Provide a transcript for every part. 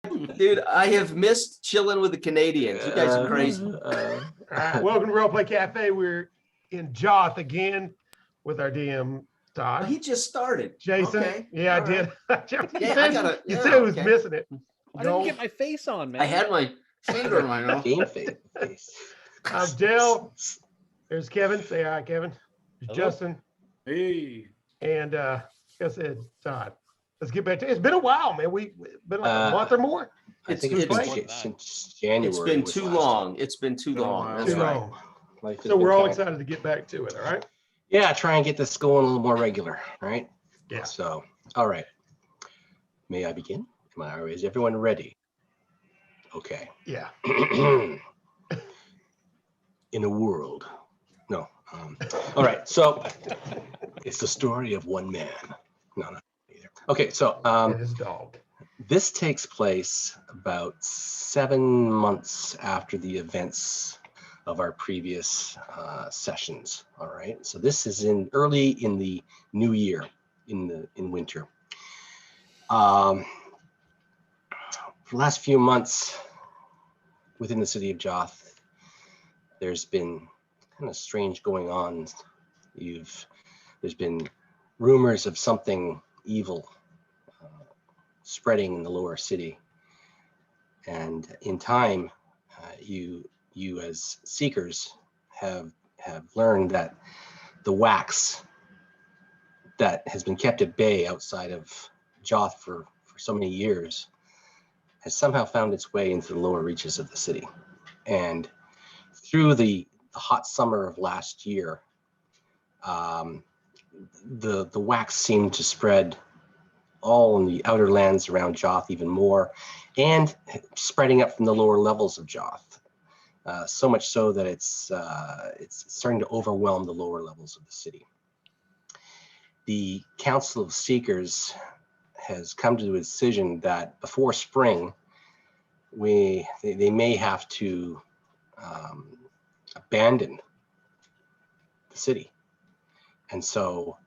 Dude, I have missed chilling with the Canadians. You guys are crazy. All right, welcome to Role Play Cafe. We're in Joth again with our DM Todd. He just started. Jason. Okay. Yeah, I All did. Yeah, I gotta. You Yeah, said he was okay. missing it. I didn't get my face on, man. I had my finger in my mouth. Game face. I'm Dale. There's Kevin. Say hi, Kevin. There's Hello. Justin. Hey. And like I said, Todd. Let's get back to it. It's been a while, man. We've been like a month or more. I think it's been since January. It's been too long. It's been too long. That's Too right. long. Life has So been we're all kind- excited to get back to it. All right. Yeah, try and get this going a little more regular, right? Yeah. So, all right. May I begin? Is everyone ready? Okay. Yeah. In a world. No. All right. So it's the story of one man. No, not either. Okay. So And his dog. this takes place about 7 months after the events of our previous sessions. All right. So this is early in the new year, in winter. For the last few months within the city of Joth, there's been kind of strange going on. There's been rumors of something evil spreading in the lower city, and in time, you as seekers have learned that the wax that has been kept at bay outside of Joth for so many years has somehow found its way into the lower reaches of the city. And through the hot summer of last year, the wax seemed to spread all in the outer lands around Joth even more, and spreading up from the lower levels of Joth. So much so that it's starting to overwhelm the lower levels of the city. The Council of Seekers has come to a decision that before spring, they may have to abandon the city. And so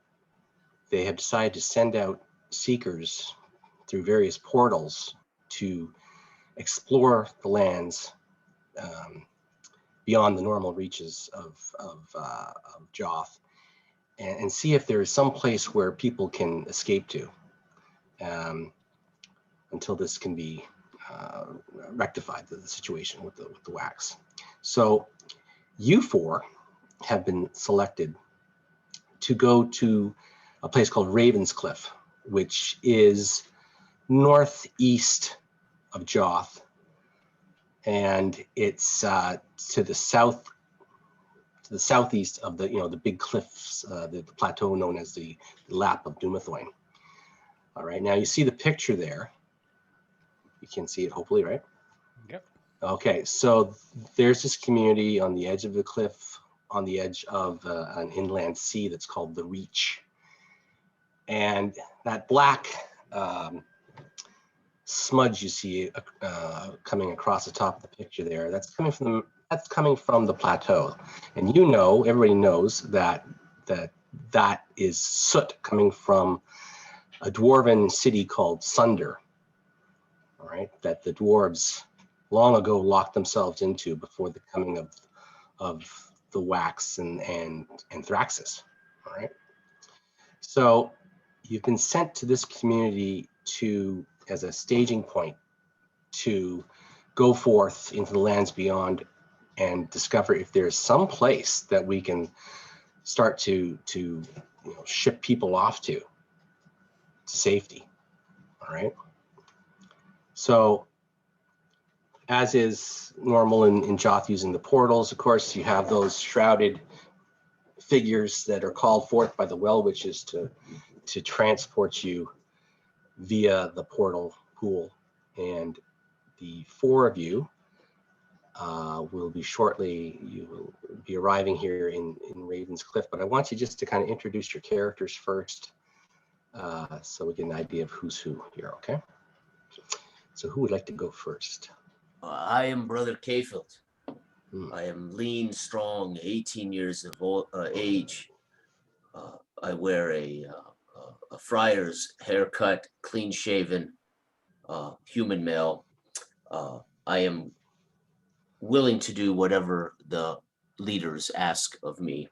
they have decided to send out seekers through various portals to explore the lands beyond the normal reaches of Joth, and see if there is some place where people can escape to until this can be rectified, the situation with the wax. So you four have been selected to go to a place called Ravenscliff, which is northeast of Joth, and it's to the southeast of the big cliffs, the plateau known as the Lap of Dumathoin. All right, now you see the picture there. You can see it hopefully, right? Yep. Okay, so there's this community on the edge of the cliff, on the edge of an inland sea that's called the Reach. And that black smudge you see coming across the top of the picture there, that's coming from the plateau. And everybody knows that is soot coming from a dwarven city called Sunder. All right, that the dwarves long ago locked themselves into before the coming of the wax and Thraxis. All right, so you've been sent to this community as a staging point to go forth into the lands beyond and discover if there's some place that we can start to ship people off to safety. All right. So, as is normal in Joth using the portals, of course, you have those shrouded figures that are called forth by the well witches to transport you via the portal pool. And the four of you will be arriving here in Ravenscliff. But I want you just to kind of introduce your characters first, so we get an idea of who's who here, okay? So who would like to go first? I am Brother Kayfield. I am lean, strong, 18 years of age. I wear a friar's haircut, clean shaven, human male. I am willing to do whatever the leaders ask of me.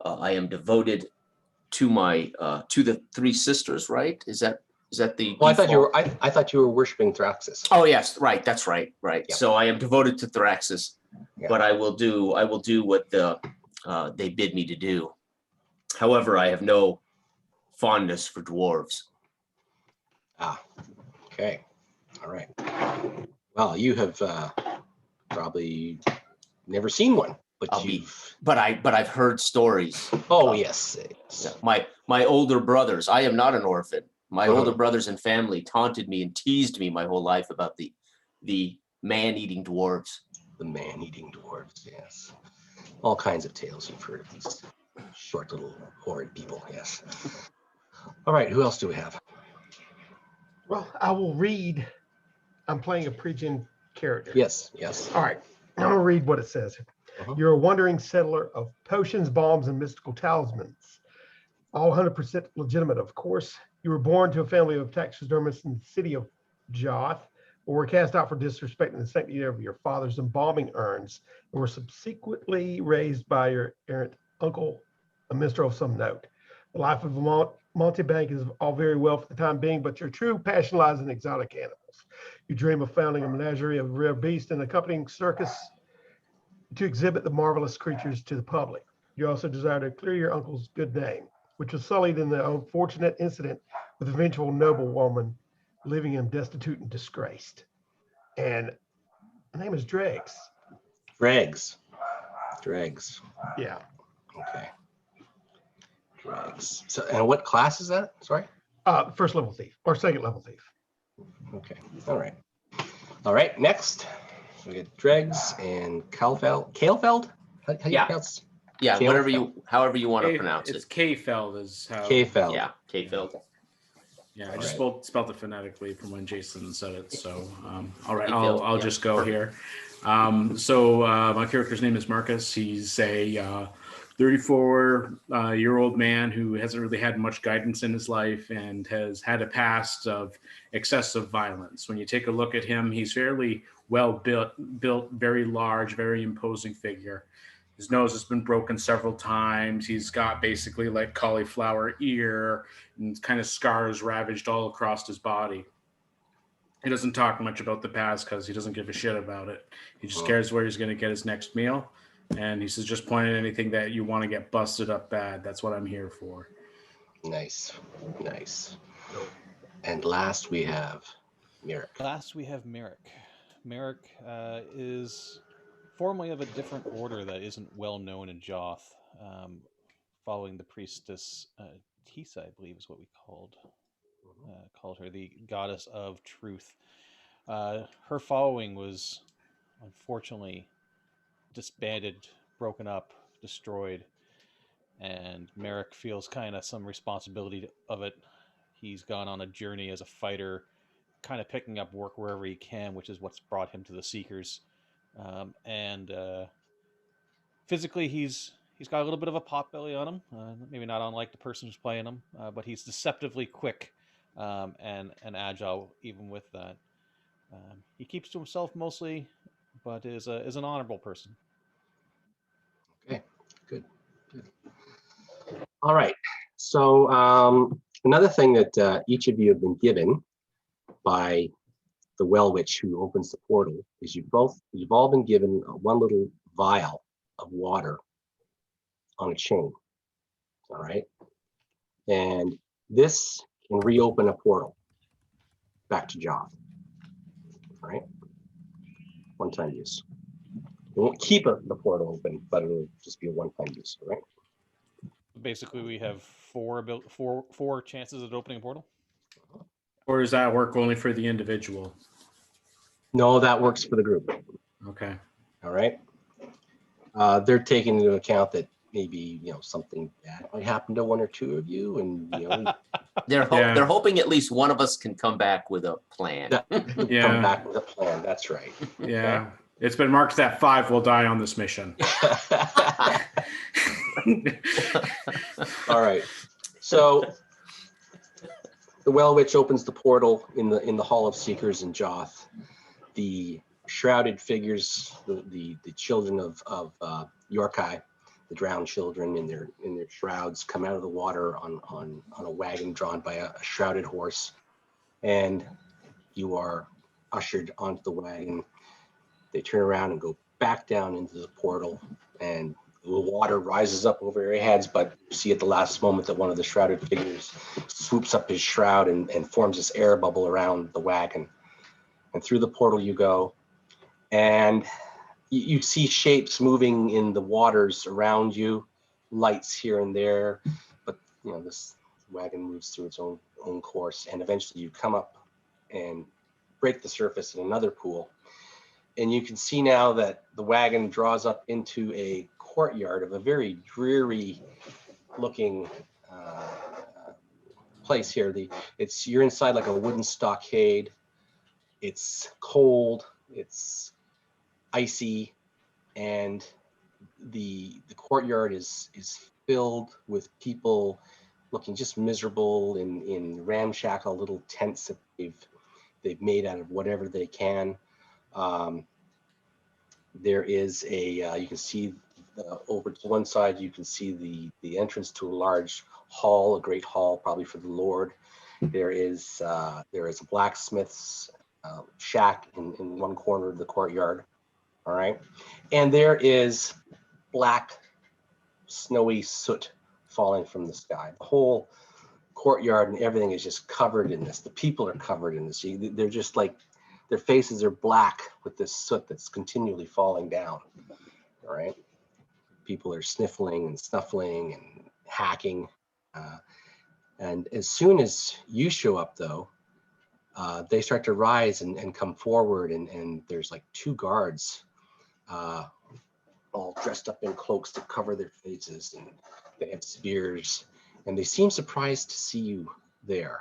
I am devoted to my to the three sisters. Right? Is that the? Well, default? I thought you were worshiping Thraxis. Oh yes, right. That's right. Right. Yeah. So I am devoted to Thraxis, Yeah. but I will do what they bid me to do. However, I have no fondness for dwarves. Ah, okay. All right. Well, you have probably never seen one, but But I've heard stories. Oh, yes. My older brothers. I am not an orphan. My older brothers and family taunted me and teased me my whole life about the man-eating dwarves. The man-eating dwarves, yes. All kinds of tales you've heard of these short little horrid people, yes. All right, who else do we have? Well, I will read. I'm playing a preaching character. Yes. All right, I'm going to read what it says. You're a wandering settler of potions, balms, and mystical talismans. All 100% legitimate, of course. You were born to a family of taxidermists in the city of Joth, but were cast out for disrespecting the sanctity of your father's embalming urns, and were subsequently raised by your errant uncle, a minstrel of some note. The life of a mountebank is all very well for the time being, but your true passion lies in exotic animals. You dream of founding a menagerie of rare beasts and accompanying circus to exhibit the marvelous creatures to the public. You also desire to clear your uncle's good name, which was sullied in the unfortunate incident with the eventual noblewoman, leaving him destitute and disgraced. And her name is Dregs. Dregs. Yeah. Okay. Dregs. So, and what class is that? Sorry? First level thief or second level thief. Okay. All right. Next, we get Dregs and Kalefeld. How do you pronounce? Yeah, Kalefeld? however you want to pronounce It's it. K-Feld is how. Kalefeld. Yeah, K-Feld. Yeah, I just spelled it phonetically from when Jason said it. So, all right, K-Feld, I'll just go here. So my character's name is Marcus. He's a 34-year-old man who hasn't really had much guidance in his life and has had a past of excessive violence. When you take a look at him, he's fairly well built, very large, very imposing figure. His nose has been broken several times. He's got basically like cauliflower ear and kind of scars ravaged all across his body. He doesn't talk much about the past because he doesn't give a shit about it. He just cares where he's going to get his next meal. And he says, just point at anything that you want to get busted up bad. That's what I'm here for. Nice. And last we have Merrick. Merrick is formerly of a different order that isn't well known in Joth, following the priestess Tisa, I believe is what we called her, the goddess of truth. Her following was unfortunately disbanded, broken up, destroyed, and Merrick feels kind of some responsibility of it. He's gone on a journey as a fighter, kind of picking up work wherever he can, which is what's brought him to the Seekers. And physically, he's got a little bit of a pot belly on him, maybe not unlike the person who's playing him, but he's deceptively quick and agile even with that. He keeps to himself mostly, but is an honorable person. Okay, good. All right. So another thing that each of you have been given by the Well Witch who opens the portal is you've all been given one little vial of water on a chain. All right. And this can reopen a portal back to Joth. All right. One-time use. We won't keep the portal open, but it'll just be a one-time use. All right. Basically, we have four chances at opening a portal. Or does that work only for the individual? No, that works for the group. Okay. All right. They're taking into account that maybe something bad might happen to one or two of you, and they're hoping at least one of us can come back with a plan. Come back with a plan. That's right. Yeah. Okay. It's been marked that 5 will die on this mission. All right. So the Well Witch opens the portal in the Hall of Seekers in Joth. The shrouded figures, the children of Yorkai, the drowned children in their shrouds, come out of the water on a wagon drawn by a shrouded horse, and you are ushered onto the wagon. They turn around and go back down into the portal, and the water rises up over your heads, but you see at the last moment that one of the shrouded figures swoops up his shroud and forms this air bubble around the wagon. And through the portal you go, and you see shapes moving in the waters around you, lights here and there, but this wagon moves through its own course, and eventually you come up and break the surface in another pool. And you can see now that the wagon draws up into a courtyard of a very dreary looking place here. You're inside like a wooden stockade. It's cold, it's icy, and the courtyard is filled with people looking just miserable in ramshackle little tents that they've made out of whatever they can. There is you can see over to one side, you can see the entrance to a large hall, a great hall, probably for the Lord. There is a blacksmith's shack in one corner of the courtyard. All right. And there is black, snowy soot falling from the sky. The whole courtyard and everything is just covered in this. The people are covered in this. They're just like, their faces are black with this soot that's continually falling down. All right. People are sniffling and snuffling and hacking. And as soon as you show up, though, they start to rise and come forward. And there's like two guards all dressed up in cloaks to cover their faces, and they have spears, and they seem surprised to see you there.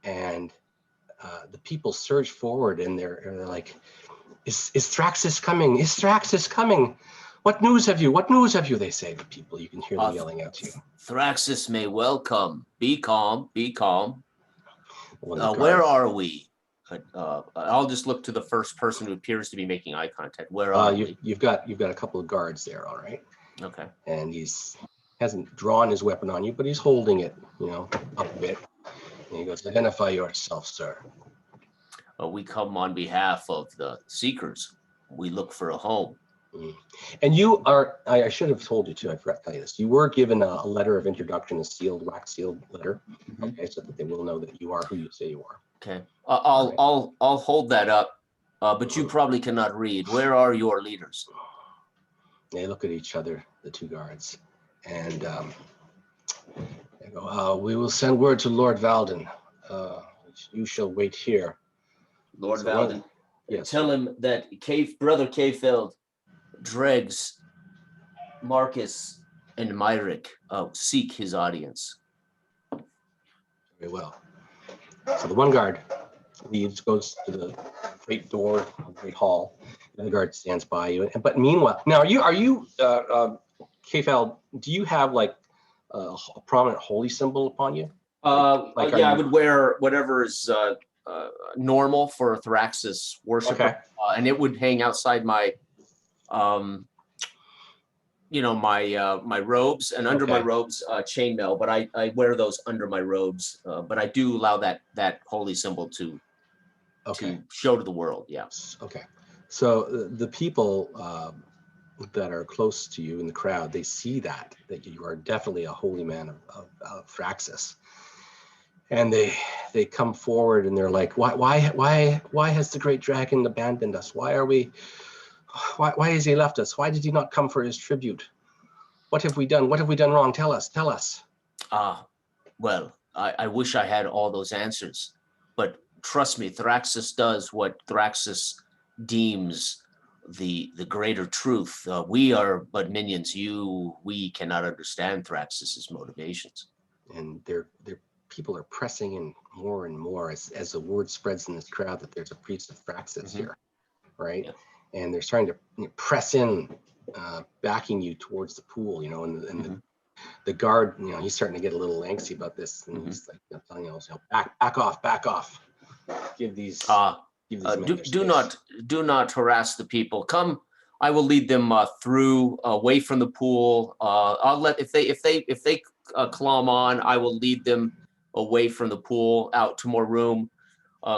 And the people surge forward, and they're like, is Thraxis coming? Is Thraxis coming? What news have you? What news have you? They say, the people. You can hear them yelling out to you. Thraxis may well come. Be calm, be calm. Where Where are we? I'll just look to the first person who appears to be making eye contact. Where are we? You've got a couple of guards there, all right? Okay. And hasn't drawn his weapon on you, but he's holding it, up a bit. And he goes, identify yourself, sir. We come on behalf of the Seekers. We look for a home. And you are, I should have told you too, I forgot to tell you this. You were given a letter of introduction, a wax sealed letter. Okay, so that they will know that you are who you say you are. Okay. I'll hold that up, but you probably cannot read. Where are your leaders? They look at each other, the two guards, and they go, we will send word to Lord Valden. You shall wait here. Lord Valden. Yes. Tell him that Brother Kayfeld, Dregs, Marcus, and Myrick seek his audience. Very well. So the one guard leaves, goes to the great door, great hall. The other guard stands by you. But meanwhile, now are you Kayfeld, do you have like a prominent holy symbol upon you? I would wear whatever is normal for a Thraxis worshiper, okay. And it would hang outside my, my robes, and under my robes, chainmail. But I wear those under my robes. But I do allow that holy symbol to show to the world. Yeah. Okay. So the people that are close to you in the crowd, they see that you are definitely a holy man of Thraxis. And they come forward and they're like, why has the great dragon abandoned us? Why has he left us? Why did he not come for his tribute? What have we done? What have we done wrong? Tell us. Well, I wish I had all those answers, but trust me, Thraxis does what Thraxis deems the greater truth. We are but minions. We cannot understand Thraxis's motivations. And their people are pressing in more and more as the word spreads in this crowd that there's a priest of Thraxis here, right? Yeah. And they're starting to press in, backing you towards the pool, and The guard, he's starting to get a little angsty about this, and he's like, telling back off. Give these men their space. Do not harass the people. Come, I will lead them through, away from the pool. I'll let if they clomb on, I will lead them away from the pool out to more room.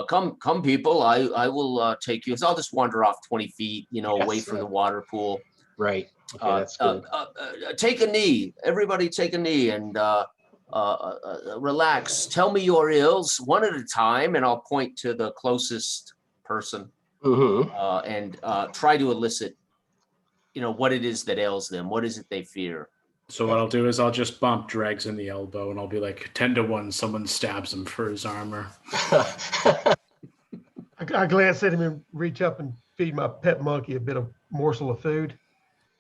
Come, people. I will take you. So I'll just wander off 20 feet, away from the water pool. Right. Okay, that's good. Take a knee. Everybody, take a knee and relax. Tell me your ills one at a time, and I'll point to the closest person and try to elicit, what it is that ails them. What is it they fear? So what I'll do is I'll just bump Dregs in the elbow, and I'll be like, 10-1, someone stabs him for his armor. I glance at him and reach up and feed my pet monkey a bit of morsel of food,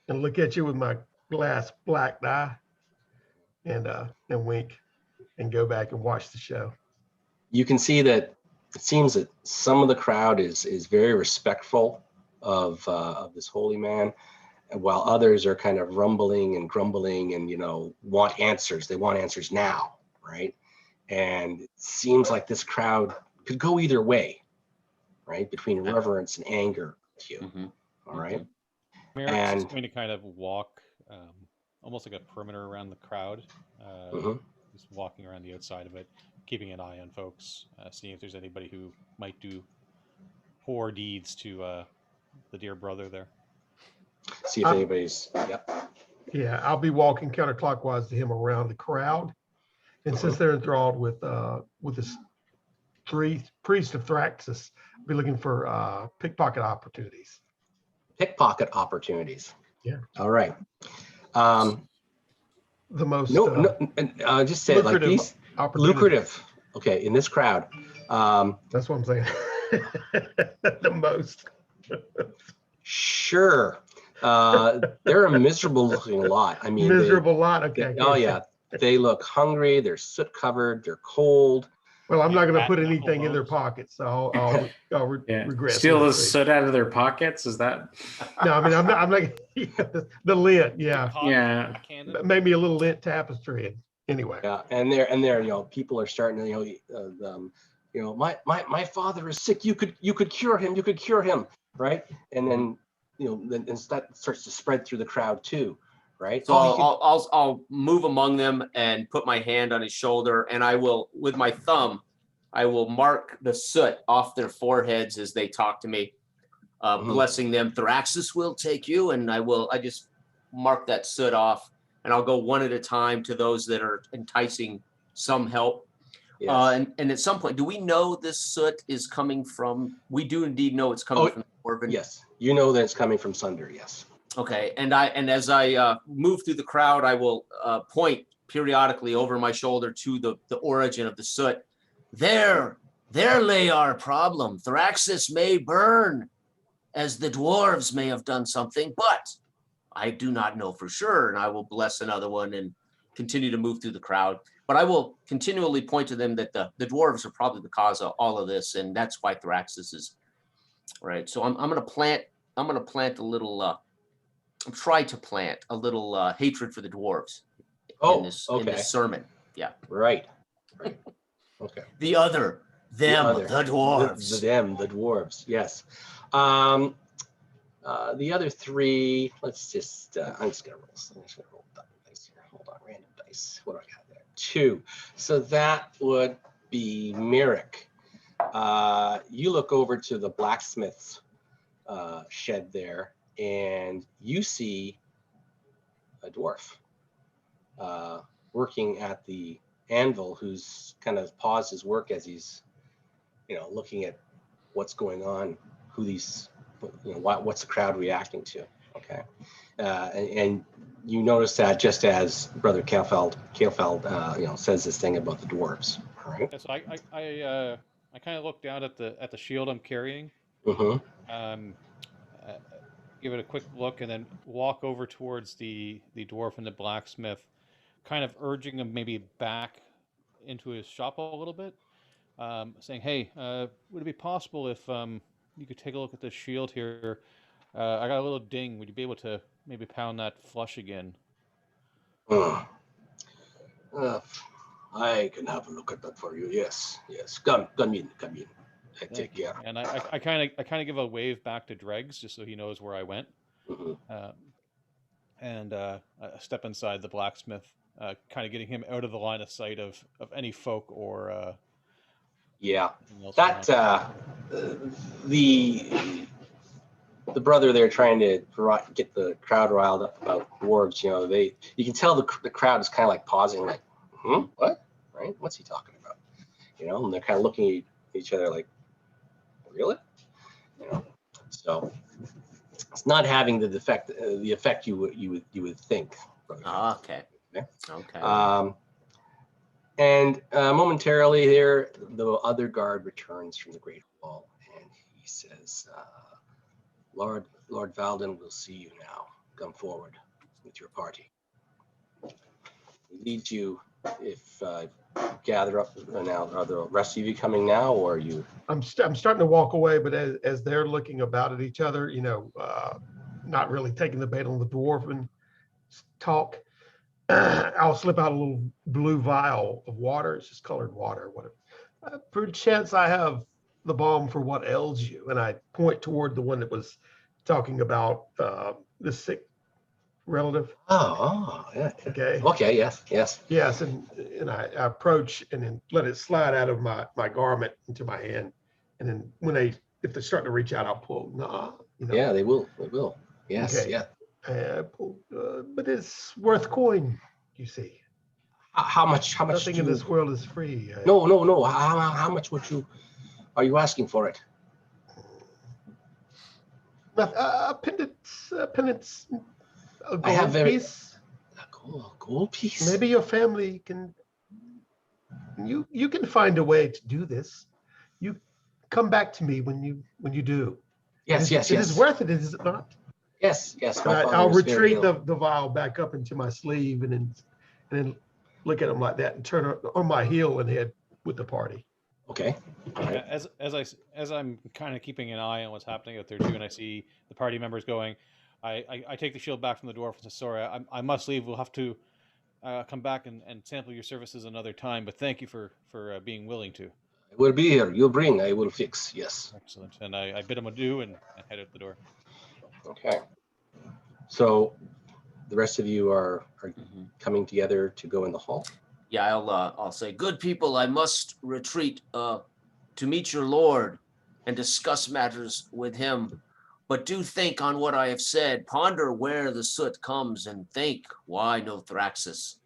and look at you with my glass black eye, and wink, and go back and watch the show. You can see that it seems that some of the crowd is very respectful of this holy man, while others are kind of rumbling and grumbling and want answers. They want answers now, right? And it seems like this crowd could go either way, right? Between reverence and anger to you. All right. Merrick's just going to kind of walk almost like a perimeter around the crowd, just walking around the outside of it, keeping an eye on folks, seeing if there's anybody who might do poor deeds to the dear brother there. See if anybody's, Yeah, I'll be walking counterclockwise to him around the crowd. And since they're enthralled with this priest of Thraxus, I'll be looking for pickpocket opportunities. Pickpocket opportunities. Yeah. All right. The most just say it like these lucrative. Okay, in this crowd. That's what I'm saying. The most. Sure. They're a miserable looking lot. I mean, miserable lot. Okay. They look hungry. They're soot covered. They're cold. Well, I'm not going to put anything in their pockets, so I'll regret. Steal the soot out of their pockets? Is that? No, I mean I'm not the lint. Yeah. Yeah. Maybe a little lint tapestry. Anyway. Yeah, and there, people are starting to, my father is sick. You could cure him. You could cure him, right? And then, then that starts to spread through the crowd too, right? So I'll move among them and put my hand on his shoulder, and I will, with my thumb, I will mark the soot off their foreheads as they talk to me, blessing them. Thraxus will take you, and I just mark that soot off, and I'll go one at a time to those that are enticing some help. Yes. And at some point, do we know this soot is coming from? We do indeed know it's coming from the Dwarven. Yes, you know that it's coming from Sunder. Yes. Okay, and as I move through the crowd, I will point periodically over my shoulder to the origin of the soot. There lay our problem. Thraxus may burn, as the dwarves may have done something, but I do not know for sure. And I will bless another one and continue to move through the crowd. But I will continually point to them that the dwarves are probably the cause of all of this, and that's why Thraxus is right. So I'm going to plant a little. Try to plant a little hatred for the dwarves in this sermon. Yeah. Right. Okay. The dwarves. The dwarves. Yes. The other three. Let's just. I'm just gonna roll dice here. Hold on, random dice. What do I got there? 2. So that would be Merrick. You look over to the blacksmith's shed there, and you see a dwarf working at the anvil, who's kind of paused his work as he's, looking at what's going on, who these, what's the crowd reacting to. Okay, and you notice that just as Brother Kehlfeld, says this thing about the dwarves. All right. Yeah, so I kind of look down at the shield I'm carrying. Give it a quick look, and then walk over towards the dwarf and the blacksmith, kind of urging him maybe back into his shop a little bit, saying, "Hey, would it be possible if you could take a look at this shield here? I got a little ding. Would you be able to maybe pound that flush again?" I can have a look at that for you. Yes, yes. Come in. I take Thank you. care. And I kind of give a wave back to Dregs just so he knows where I went. Mhm. And I step inside the blacksmith, kind of getting him out of the line of sight of any folk or Yeah, anything else that around. The brother there trying to get the crowd riled up about dwarves. You can tell the crowd is kind of like pausing, like, what? Right? What's he talking about? And they're kind of looking at each other like, really? So it's not having the effect you would think. Okay. Okay. Okay. And momentarily there, the other guard returns from the Great Hall, and he says, Lord Valden will see you now. Come forward with your party. He leads you. If gather up now, are the rest of you coming now, or are you? I'm starting to walk away, but as they're looking about at each other, not really taking the bait on the dwarven talk, I'll slip out a little blue vial of water. It's just colored water. Whatever. Perchance I have the balm for what ails you, and I point toward the one that was talking about the sick relative. Oh, yeah. Okay. Okay. Yes. Yes, and I approach and then let it slide out of my garment into my hand, and then if they're starting to reach out, I'll pull. Yeah, they will. Yes. Okay. Yeah. I pull, but it's worth coin. You see, How much? nothing in this world is free. No. How much are you asking for it? A pendant, a I have gold piece. A gold piece. Maybe your family can. You can find a way to do this. You come back to me when you do. Yes. It is worth it, is it not? Yes. My father I'll was very retreat ill. the vial back up into my sleeve and then look at him like that and turn on my heel and head with the party. Okay. All right. As I'm kind of keeping an eye on what's happening out there too, and I see the party members going, I take the shield back from the dwarf and say, sorry, I must leave. We'll have to come back and sample your services another time. But thank you for being willing to. I will be here. You bring, I will fix. Yes. Excellent. And I bid him adieu and head out the door. Okay. So the rest of you are Mhm. coming together to go in the hall. Yeah, I'll say, good people, I must retreat to meet your lord and discuss matters with him. But do think on what I have said. Ponder where the soot comes and think why no Thraxus.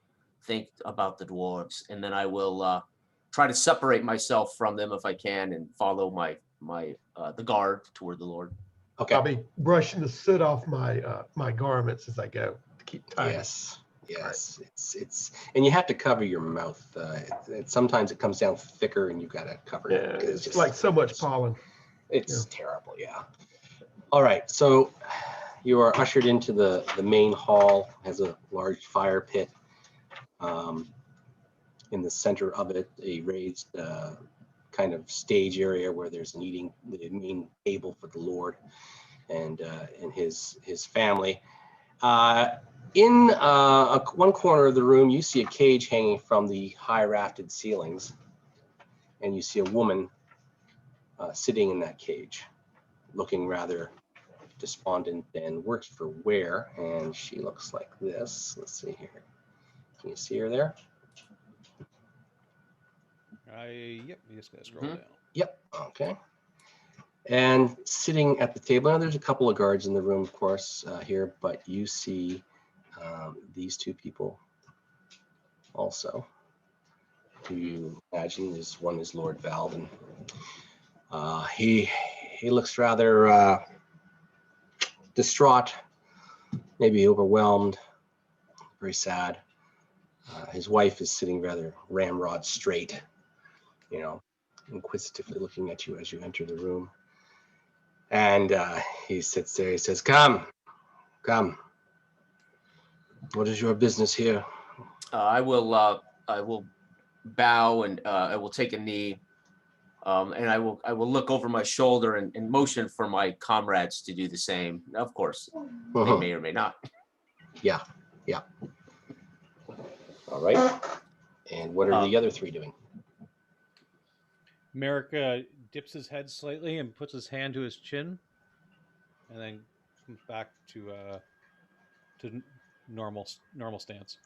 Think about the dwarves, and then I will try to separate myself from them if I can and follow the guard toward the lord. Okay. I'll be brushing the soot off my garments as I go to keep tidy. Yes. It's and you have to cover your mouth. Sometimes it comes down thicker and you got to cover it. Yeah, it's just like so much pollen. It's terrible. Yeah. All right. So you are ushered into the main hall. It has a large fire pit. In the center of it, a raised kind of stage area where there's the main table for the Lord and his family. In one corner of the room, you see a cage hanging from the high rafted ceilings, and you see a woman sitting in that cage, looking rather despondent and worse for wear. And she looks like this. Let's see here. Can you see her there? Yep, you just gotta scroll down. Yep. Okay. And sitting at the table, now there's a couple of guards in the room, of course, here, but you see these two people also. Who you imagine one is Lord Valden. He looks rather distraught, maybe overwhelmed, very sad. His wife is sitting rather ramrod straight, inquisitively looking at you as you enter the room. And he sits there. He says, "Come. What is your business here?" I will bow and I will take a knee, and I will look over my shoulder and motion for my comrades to do the same. Of course, they may or may not. Yeah. All right. And what are the other three doing? Merrick dips his head slightly and puts his hand to his chin, and then comes back to normal stance.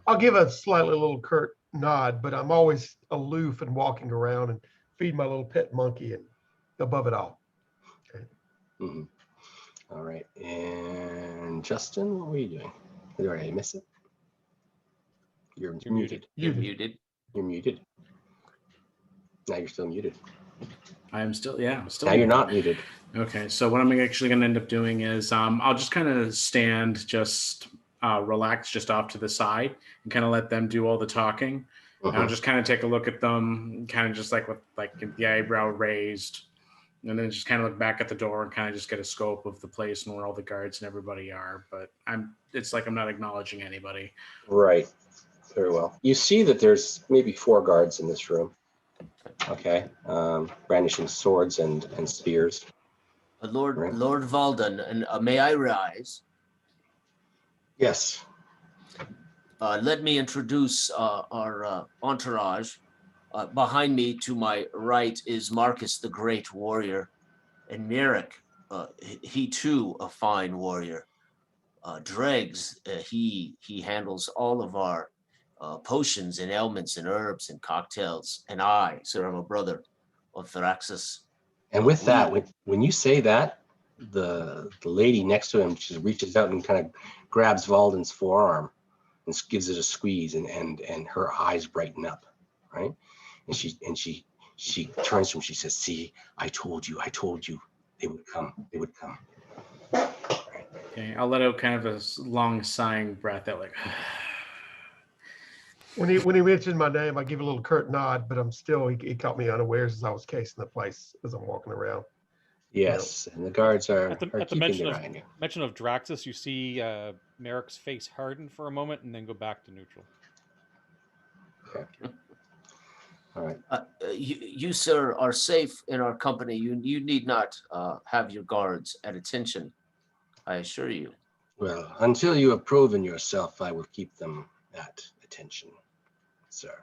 I'll give a slightly little curt nod, but I'm always aloof and walking around and feed my little pet monkey and above it all. Okay. Mm-hmm. All right. And Justin, what were you doing? Did I miss it? You're muted. You're muted. You're muted. Now you're still muted. I'm still Now muted. you're not muted. Okay, so what I'm actually going to end up doing is I'll just kind of stand, just relax, just off to the side, and kind of let them do all the talking. And I'll just kind of take a look at them, kind of just like with like the eyebrow raised, and then just kind of look back at the door and kind of just get a scope of the place and where all the guards and everybody are. But it's like I'm not acknowledging anybody. Right. Very well. You see that there's maybe 4 guards in this room. Okay. Brandishing swords and spears. Lord Right. Lord Valden, and may I rise? Yes. Let me introduce our entourage. Behind me, to my right, is Marcus, the great warrior, and Merrick. He too a fine warrior. Dregs, he handles all of our potions and ailments and herbs and cocktails. And I, sir, I'm a brother of Thraxus. And with that, when you say that, the lady next to him, she reaches out and kind of grabs Valden's forearm and gives it a squeeze, and her eyes brighten up, right? And she turns to him. She says, "See, I told you, they would come. Right. Okay, I'll let out kind of a long sighing breath out, like. When he mentioned my name, I give a little curt nod, but I'm still, he caught me unawares as I was casing the place as I'm walking around. Yes, and the guards are At the keeping mention their of eye on you. mention of Draxus, you see Merrick's face harden for a moment and then go back to neutral. Okay. All right. You, sir, are safe in our company. You need not have your guards at attention, I assure you. Well, until you have proven yourself, I will keep them at attention, sir.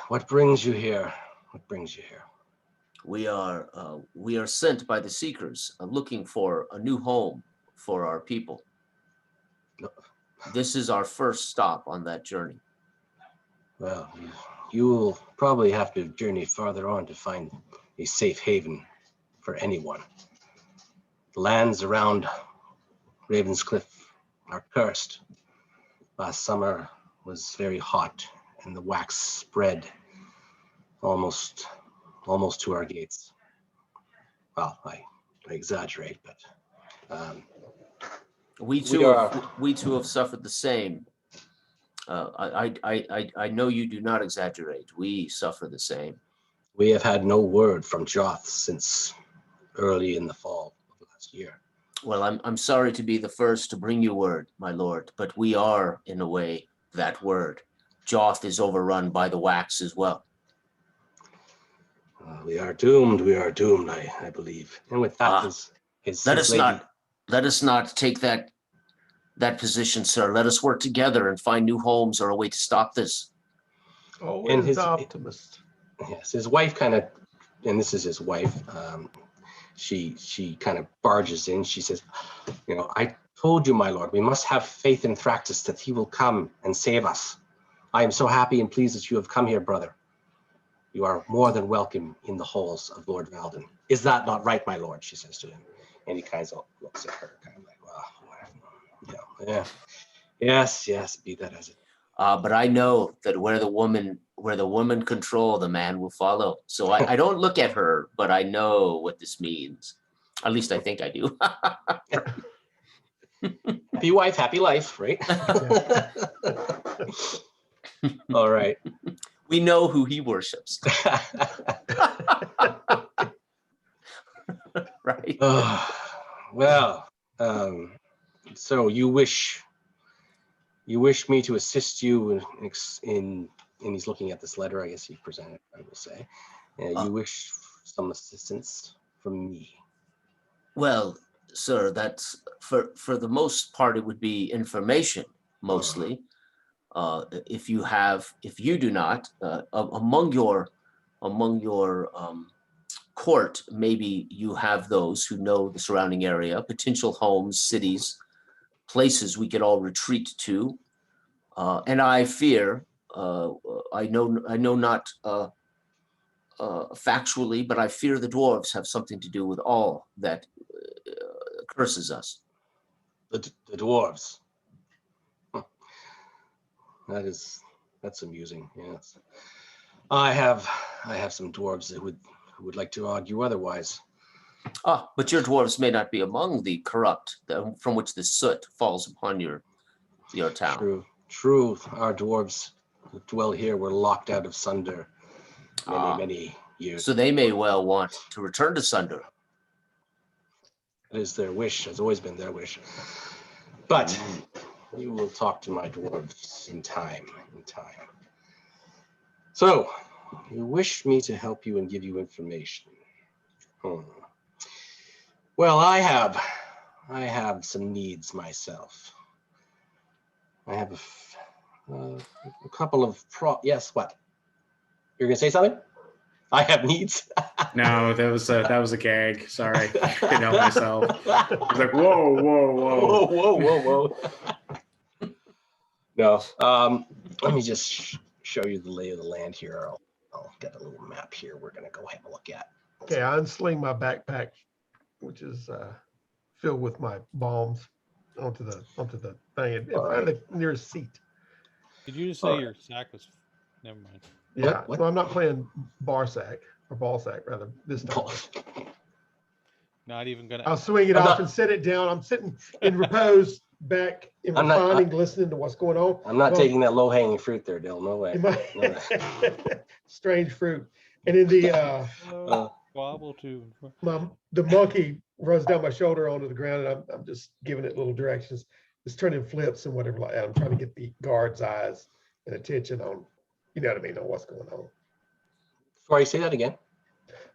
What brings you here? We are sent by the Seekers, looking for a new home for our people. No. This is our first stop on that journey. Well, you will probably have to journey farther on to find a safe haven for anyone. The lands around Ravenscliff are cursed. Last summer was very hot, and the wax spread almost to our gates. Well, I exaggerate, but We too have suffered the same. I know you do not exaggerate. We suffer the same. we have had no word from Joth since early in the fall of last year. Well, I'm sorry to be the first to bring you word, my lord, but we are, in a way, that word. Joth is overrun by the wax as well. We are doomed, I believe. And with that, Let us not take that position, sir. Let us work together and find new homes or a way to stop this. Always the optimist. Yes, his wife kind of, and this is his wife, she kind of barges in. She says, I told you, my lord, we must have faith in Thraxus that he will come and save us. I am so happy and pleased that you have come here, brother. You are more than welcome in the halls of Lord Valden. Is that not right, my lord? She says to him. And he kind of looks at her, kind of like, well, yeah. Yes, be that as it. But I know that where the woman control, the man will follow. So I don't look at her, but I know what this means. At least I think I do. Happy wife, happy life, right? All right. We know who he worships. Right. Well, so you wish me to assist you in and he's looking at this letter, I guess he presented, I will say. You wish some assistance from me. Well, sir, that's for the most part, it would be information mostly. If you do not, among your court, maybe you have those who know the surrounding area, potential homes, cities, places we could all retreat to. And I fear, I know not factually, but I fear the dwarves have something to do with all that curses us. The dwarves. Huh. That's amusing. Yes, I have some dwarves that would like to argue otherwise. But your dwarves may not be among the corrupt from which the soot falls upon your town. True. Our dwarves who dwell here were locked out of Sunder many years. So they may well want to return to Sunder. It is their wish, has always been their wish. But you will talk to my dwarves in time. So, you wish me to help you and give you information. Well, I have some needs myself. I have a couple of yes, what? You're gonna say something? I have needs. No, that was a gag. Sorry, I couldn't help myself. I was like, whoa. No, let me just show you the lay of the land here. I'll get a little map here. We're gonna go have a look at. Okay, I unsling my backpack, which is filled with my bombs, onto the thing and find the nearest seat. Did you just say your sack was? Never mind. Yeah, What? well, I'm not playing bar sack or ball sack rather this time. Not even gonna. I'll swing it off and set it down. I'm sitting in repose, back in refining, listening to what's going on. I'm not taking that low-hanging fruit there, Dill. No way. Strange fruit. And in the Wobble too. the monkey runs down my shoulder onto the ground, and I'm just giving it little directions. It's turning flips and whatever like that. I'm trying to get the guard's eyes and attention on, you know what I mean, on what's going on. Sorry, say that again.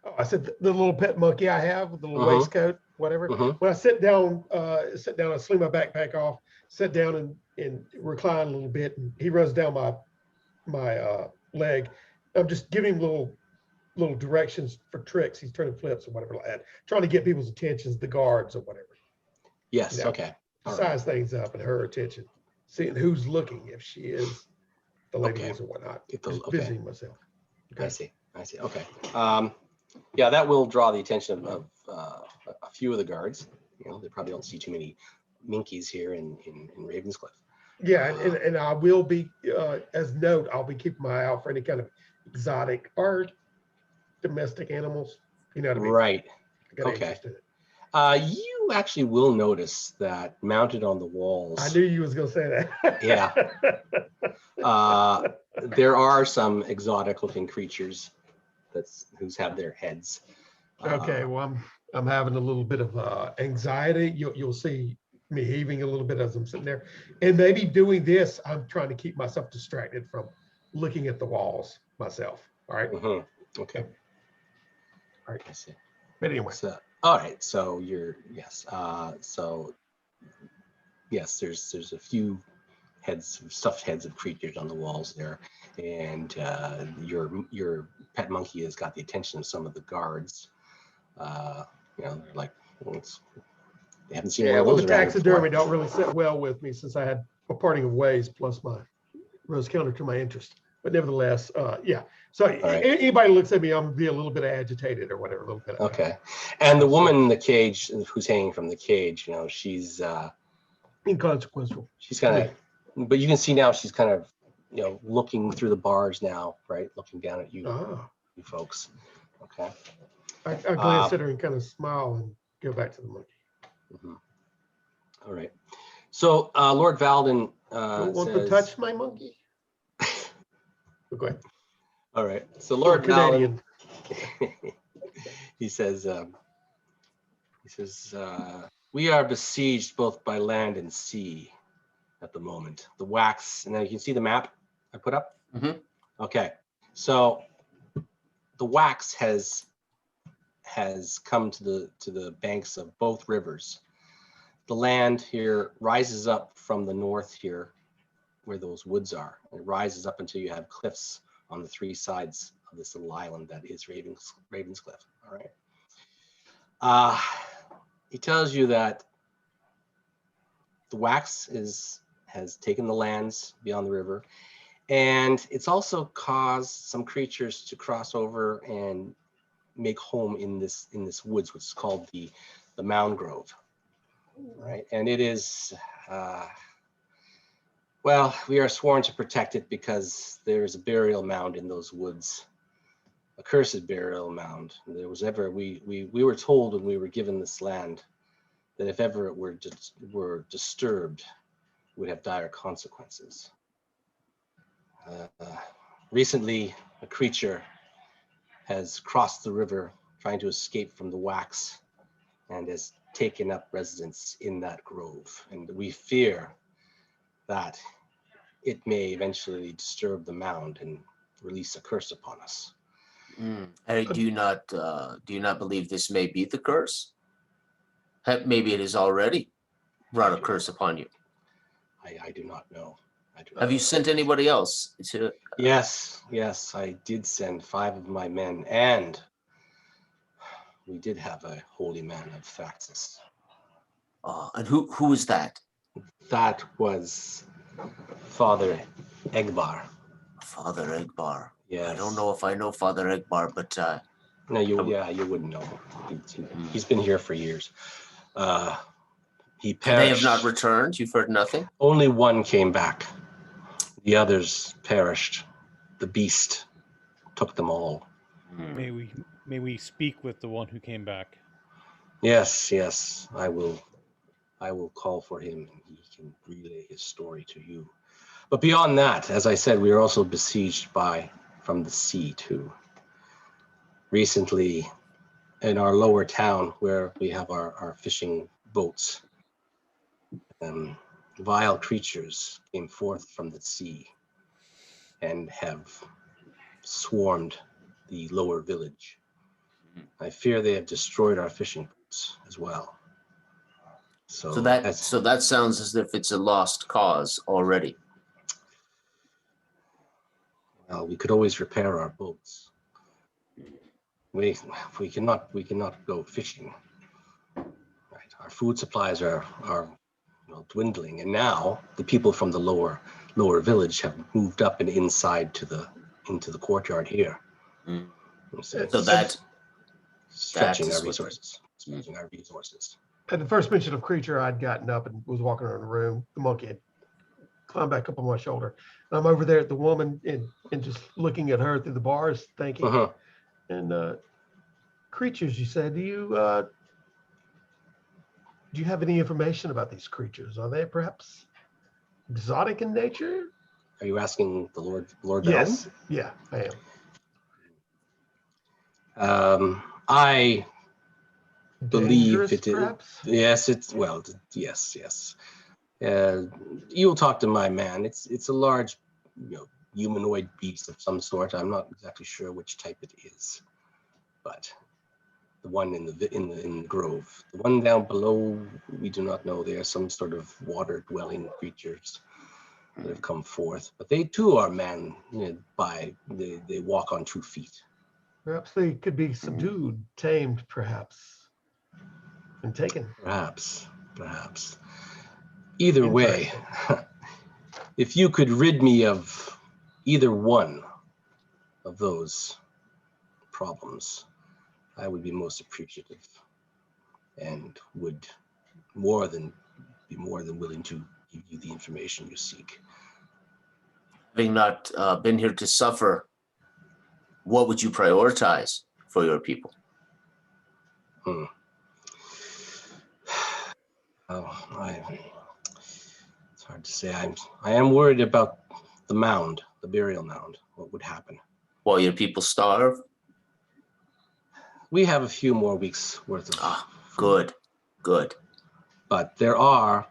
Oh, I said the little pet monkey I have with the little waistcoat, whatever. When I sit down, I sling my backpack off, sit down and recline a little bit, and he runs down my leg. I'm just giving him little directions for tricks. He's turning flips or whatever like that, trying to get people's attentions, the guards or whatever. Yes. You know, okay. Size things up and her attention, seeing who's looking, if she is the lady is or whatnot. Just visiting myself. Okay. I see. Okay. Yeah, that will draw the attention of a few of the guards. You know, they probably don't see too many minkies here in Ravenscliff. Yeah, and I will be, as note, I'll be keeping my eye out for any kind of exotic or domestic animals. You know what I mean? Right. Okay. You actually will notice that mounted on the walls. I knew you was gonna say that. Yeah. There are some exotic-looking creatures who's have their heads. Okay, well, I'm having a little bit of anxiety. You'll see me heaving a little bit as I'm sitting there, and maybe doing this. I'm trying to keep myself distracted from looking at the walls myself. All right. Okay. All right. I see. But anyway. So, all right. So yes, there's a few stuffed heads of creatures on the walls there, and your pet monkey has got the attention of some of the guards. You know, they're like, they haven't seen one of those the around taxidermy before. don't really sit well with me since I had a parting of ways plus my rose counter to my interest. But nevertheless, yeah. So anybody looks at me, I'm gonna be a little bit agitated or whatever, a little bit. Okay. And the woman in the cage who's hanging from the cage, you know, she's inconsequential. She's kind of, but you can see now she's kind of, you know, looking through the bars now, right? Looking down at you, you folks. Okay. I glance at her and kind of smile and go back to the monkey. All right. So Lord Valden want to touch my monkey? Go ahead. All right. So Lord Valden, he says, we are besieged both by land and sea at the moment. The wax, and now you can see the map I put up. Okay. So the wax has come to the banks of both rivers. The land here rises up from the north here, those woods are. It rises up until you have cliffs on the three sides of this little island that is Raven's Cliff. All right. He tells you that the wax has taken the lands beyond the river, and it's also caused some creatures to cross over and make home in this woods, which is called the Mound Grove. Right, and it is. Well, we are sworn to protect it because there is a burial mound in those woods, a cursed burial mound. There was ever we were told when we were given this land that if ever it were disturbed, it would have dire consequences. Recently, a creature has crossed the river trying to escape from the wax and has taken up residence in that grove, and we fear that it may eventually disturb the mound and release a curse upon us. Do you not believe this may be the curse? Maybe it has already brought a curse upon you. I do not know. Have you sent anybody else to? Yes, I did send 5 of my men, and we did have a holy man of Thaxis. And who is that? That was Father Egbar. Father Egbar. Yes. I don't know if I know Father Egbar, but no, you wouldn't know. He's been here for years. He perished. They have not returned. You've heard nothing. Only one came back. The others perished. The beast took them all. May we speak with the one who came back? Yes, I will call for him, and he can relay his story to you. But beyond that, as I said, we are also besieged from the sea too. Recently, in our lower town where we have our fishing boats, vile creatures came forth from the sea and have swarmed the lower village. I fear they have destroyed our fishing boats as well. So that sounds as if it's a lost cause already. Well, we could always repair our boats. We cannot go fishing. Right. Our food supplies are dwindling, and now the people from the lower village have moved up and inside into the courtyard here. So that's stretching our resources. Stretching our resources. At the first mention of creature, I'd gotten up and was walking around the room. The monkey had climbed back up on my shoulder. And I'm over there at the woman and just looking at her through the bars, thinking. And creatures, you said, do you have any information about these creatures? Are they perhaps exotic in nature? Are you asking the Lord? Yes. Yeah, I am. I believe it is. Perhaps? Yes, yes. You'll talk to my man. It's a large, humanoid beast of some sort. I'm not exactly sure which type it is, but the one in the grove, the one down below, we do not know. They are some sort of water-dwelling creatures that have come forth, but they too are man by they walk on 2 feet. Perhaps they could be subdued, tamed, perhaps, and taken. Perhaps. Either way, if you could rid me of either one of those problems, I would be most appreciative and would be more than willing to give you the information you seek. Having not been here to suffer, what would you prioritize for your people? It's hard to say. I am worried about the mound, the burial mound. What would happen? While your people starve? We have a few more weeks worth of food. Good. But there are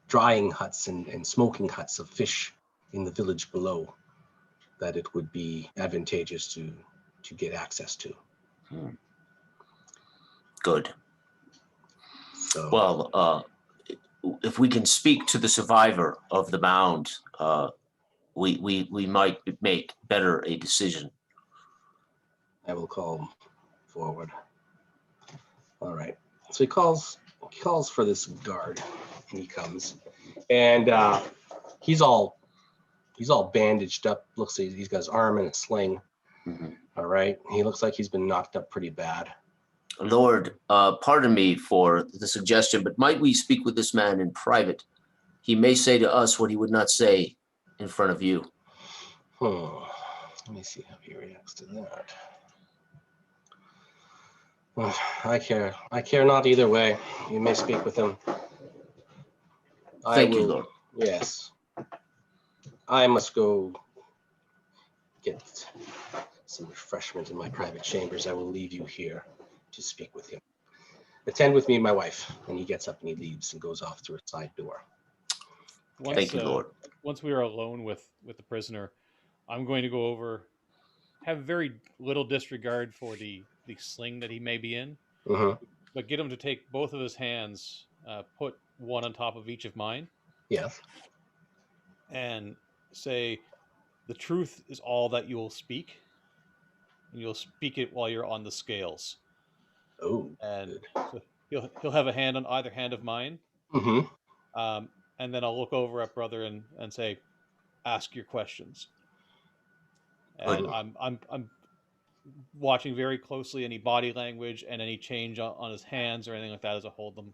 drying huts and smoking huts of fish in the village below that it would be advantageous to get access to. Good. So, well, if we can speak to the survivor of the mound, we might make better a decision. I will call him forward. All right. So he calls for this guard, and he comes, and he's all bandaged up. Looks like he's got his arm in a sling. Mhm. All right. He looks like he's been knocked up pretty bad. Lord, pardon me for the suggestion, but might we speak with this man in private? He may say to us what he would not say in front of you. Let me see how he reacts to that. Well, I care not either way. You may speak with him. Thank you, Lord. Yes. I must go get some refreshment in my private chambers. I will leave you here to speak with him. Attend with me, my wife. And he gets up and he leaves and goes off through a side door. Thank you, Lord. Once we are alone with the prisoner, I'm going to go over, have very little disregard for the sling that he may be in, but get him to take both of his hands, put one on top of each of mine. Yes. And say, the truth is all that you will speak, and you'll speak it while you're on the scales. Oh. And so he'll have a hand on either hand of mine. And then I'll look over at brother and say, ask your questions. And I'm watching very closely any body language and any change on his hands or anything like that as I hold them.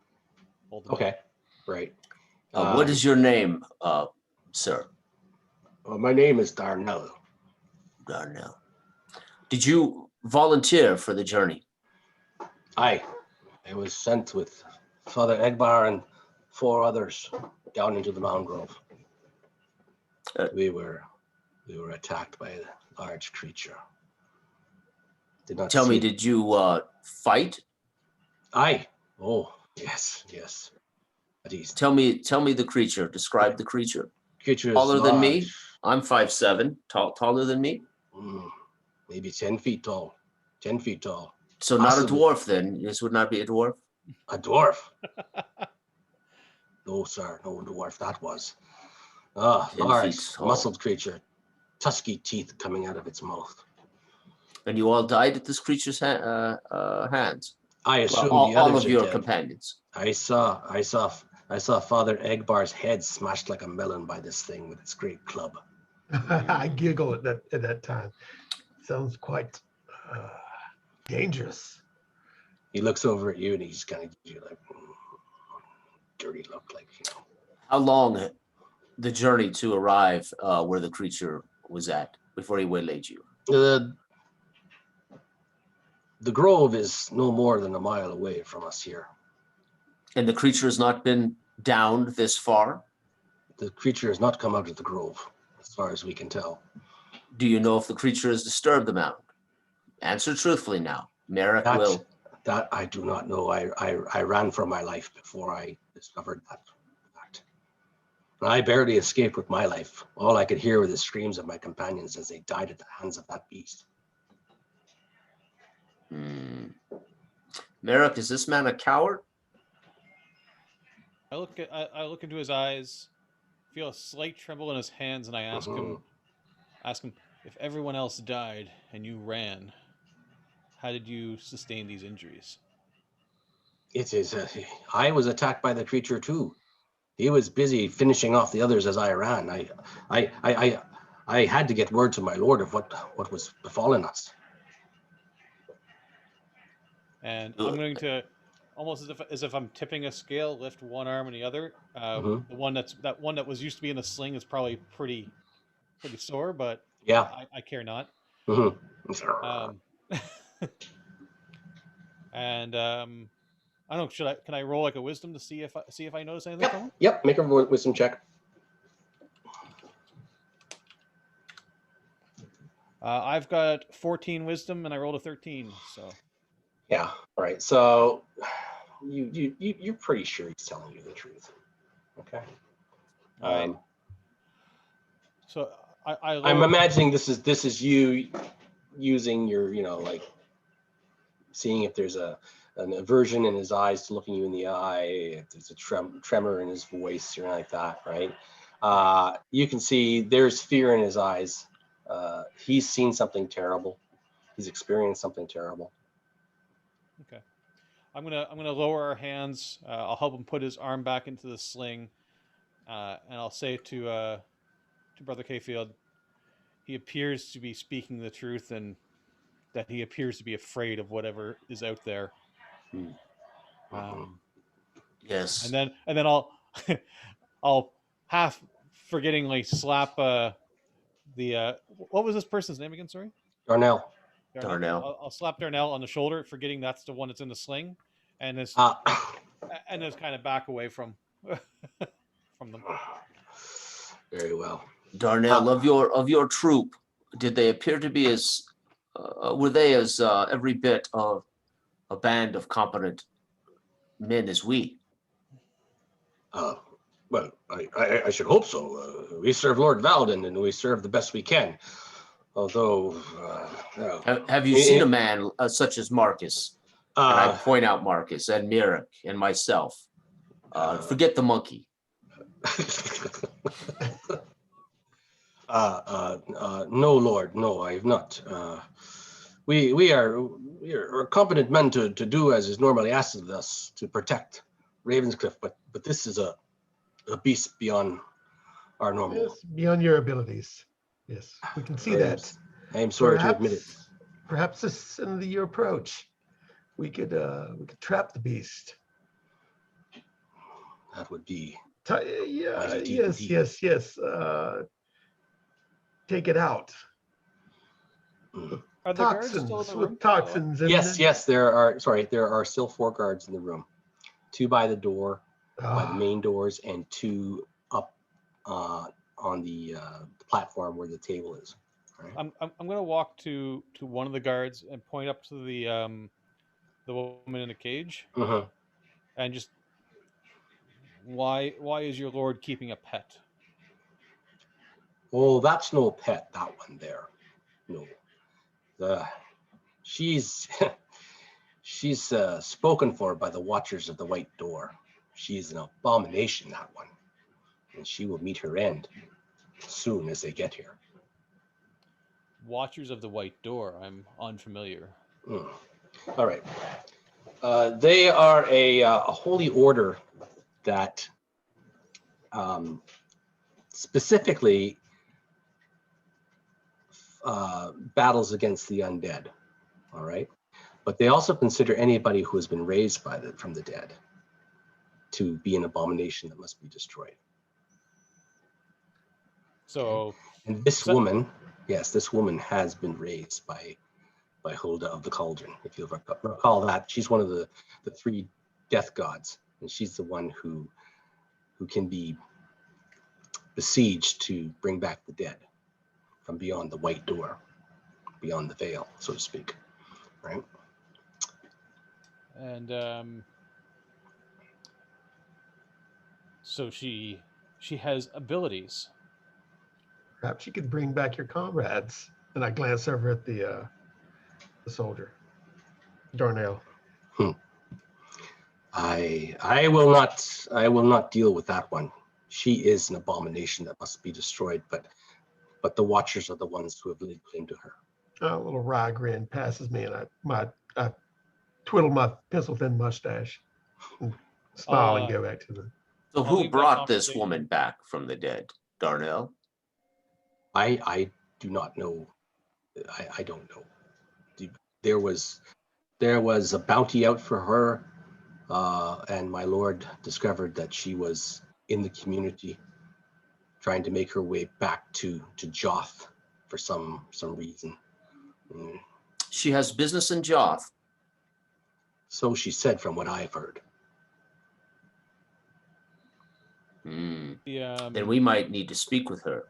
Okay, right. What is your name, sir? Well, my name is Darnell. Darnell. Did you volunteer for the journey? I was sent with Father Egbar and 4 others down into the mountain grove. We were attacked by a large creature. Did not tell me, see. Did you fight? Oh, yes. Tell me the creature. Describe the creature. Creature is taller than me. large. I'm 5'7", taller than me. Maybe 10 feet tall. 10 feet tall. So Possibly. not a dwarf then. This would not be a dwarf. A dwarf? No, sir. No dwarf. That was. 10 Large, feet tall. muscled creature. Tusky teeth coming out of its mouth. And you all died at this creature's hands. I assume all the others of are your dead. companions. I saw Father Egbar's head smashed like a melon by this thing with its great club. I giggle at that time. Sounds quite dangerous. He looks over at you and he just kind of gives you like dirty look, like, How long the journey to arrive where the creature was at before he waylaid you? The grove is no more than a mile away from us here. And the creature has not been downed this far? The creature has not come out of the grove, as far as we can tell. Do you know if the creature has disturbed the mound? Answer truthfully now. Merrick will. That I do not know. I ran for my life before I discovered that fact. And I barely escaped with my life. All I could hear were the screams of my companions as they died at the hands of that beast. Merrick, is this man a coward? I look into his eyes, feel a slight tremble in his hands, and I ask him, if everyone else died and you ran, how did you sustain these injuries? It is. I was attacked by the creature too. He was busy finishing off the others as I ran. I had to get word to my lord of what was befallen us. And I'm going to, almost as if I'm tipping a scale, lift one arm and the other. The one that was used to be in a sling is probably pretty sore, but yeah, I care not. And I don't know. Can I roll like a wisdom to see if I notice anything from him? Yep. Make a wisdom check. I've got 14 wisdom and I rolled a 13. So. Yeah. All right. So you're pretty sure he's telling you the truth. Okay. Right. So I'm imagining this is you using your, like seeing if there's a an aversion in his eyes to looking you in the eye. There's a tremor in his voice or like that, right? You can see there's fear in his eyes. He's seen something terrible. He's experienced something terrible. Okay. I'm gonna lower our hands. I'll help him put his arm back into the sling, and I'll say to Brother Kayfield, he appears to be speaking the truth, and that he appears to be afraid of whatever is out there. Hmm. Um, Yes. and then I'll I'll half forgettingly slap what was this person's name again? Sorry, Darnell. Darnell. Darnell. I'll slap Darnell on the shoulder, forgetting that's the one that's in the sling, and just kind of back away from from them. Very well. Darnell, of your troop, did they appear to be as were they as every bit of a band of competent men as we? Well, I should hope so. We serve Lord Valden, and we serve the best we can. Although, Have you seen a man such as Marcus? And I point out Marcus and Mirek and myself. Forget the monkey. No, Lord, no, I have not. We are competent men to do as is normally asked of us to protect Ravenscliff, but this is a beast beyond our normal. Yes, beyond your abilities. Yes, we can see that. I am sorry to admit it. Perhaps this in your approach, we could trap the beast. That would be yes. Take it out. Are the guards still in Toxins the room? with toxins. And Yes, there are still 4 guards in the room. 2 by the door, by the main doors, and 2 up on the platform where the table is. Right. I'm going to walk to one of the guards and point up to the woman in a cage, and just why is your lord keeping a pet? Oh, that's no pet, that one there. No, she's she's spoken for by the Watchers of the White Door. She's an abomination, that one, and she will meet her end soon as they get here. Watchers of the White Door. I'm unfamiliar. All right. They are a holy order that specifically battles against the undead. All right. But they also consider anybody who has been raised from the dead to be an abomination that must be destroyed. So, and this woman has been raised by Hulda of the Cauldron. If you recall that, she's one of the 3 death gods, and she's the one who can be besieged to bring back the dead from beyond the white door, beyond the veil, so to speak. Right. And so she has abilities. Perhaps you could bring back your comrades. And I glance over at the soldier, Darnell. I will not deal with that one. She is an abomination that must be destroyed, but the Watchers are the ones who have laid claim to her. A little wry grin passes me, and I twiddle my pencil-thin mustache and smile and go back to the. So who brought this woman back from the dead, Darnell? I do not know. I don't know. There was a bounty out for her, and my lord discovered that she was in the community, trying to make her way back to Joth for some reason. She has business in Joth. So she said, from what I've heard. Then we might need to speak with her.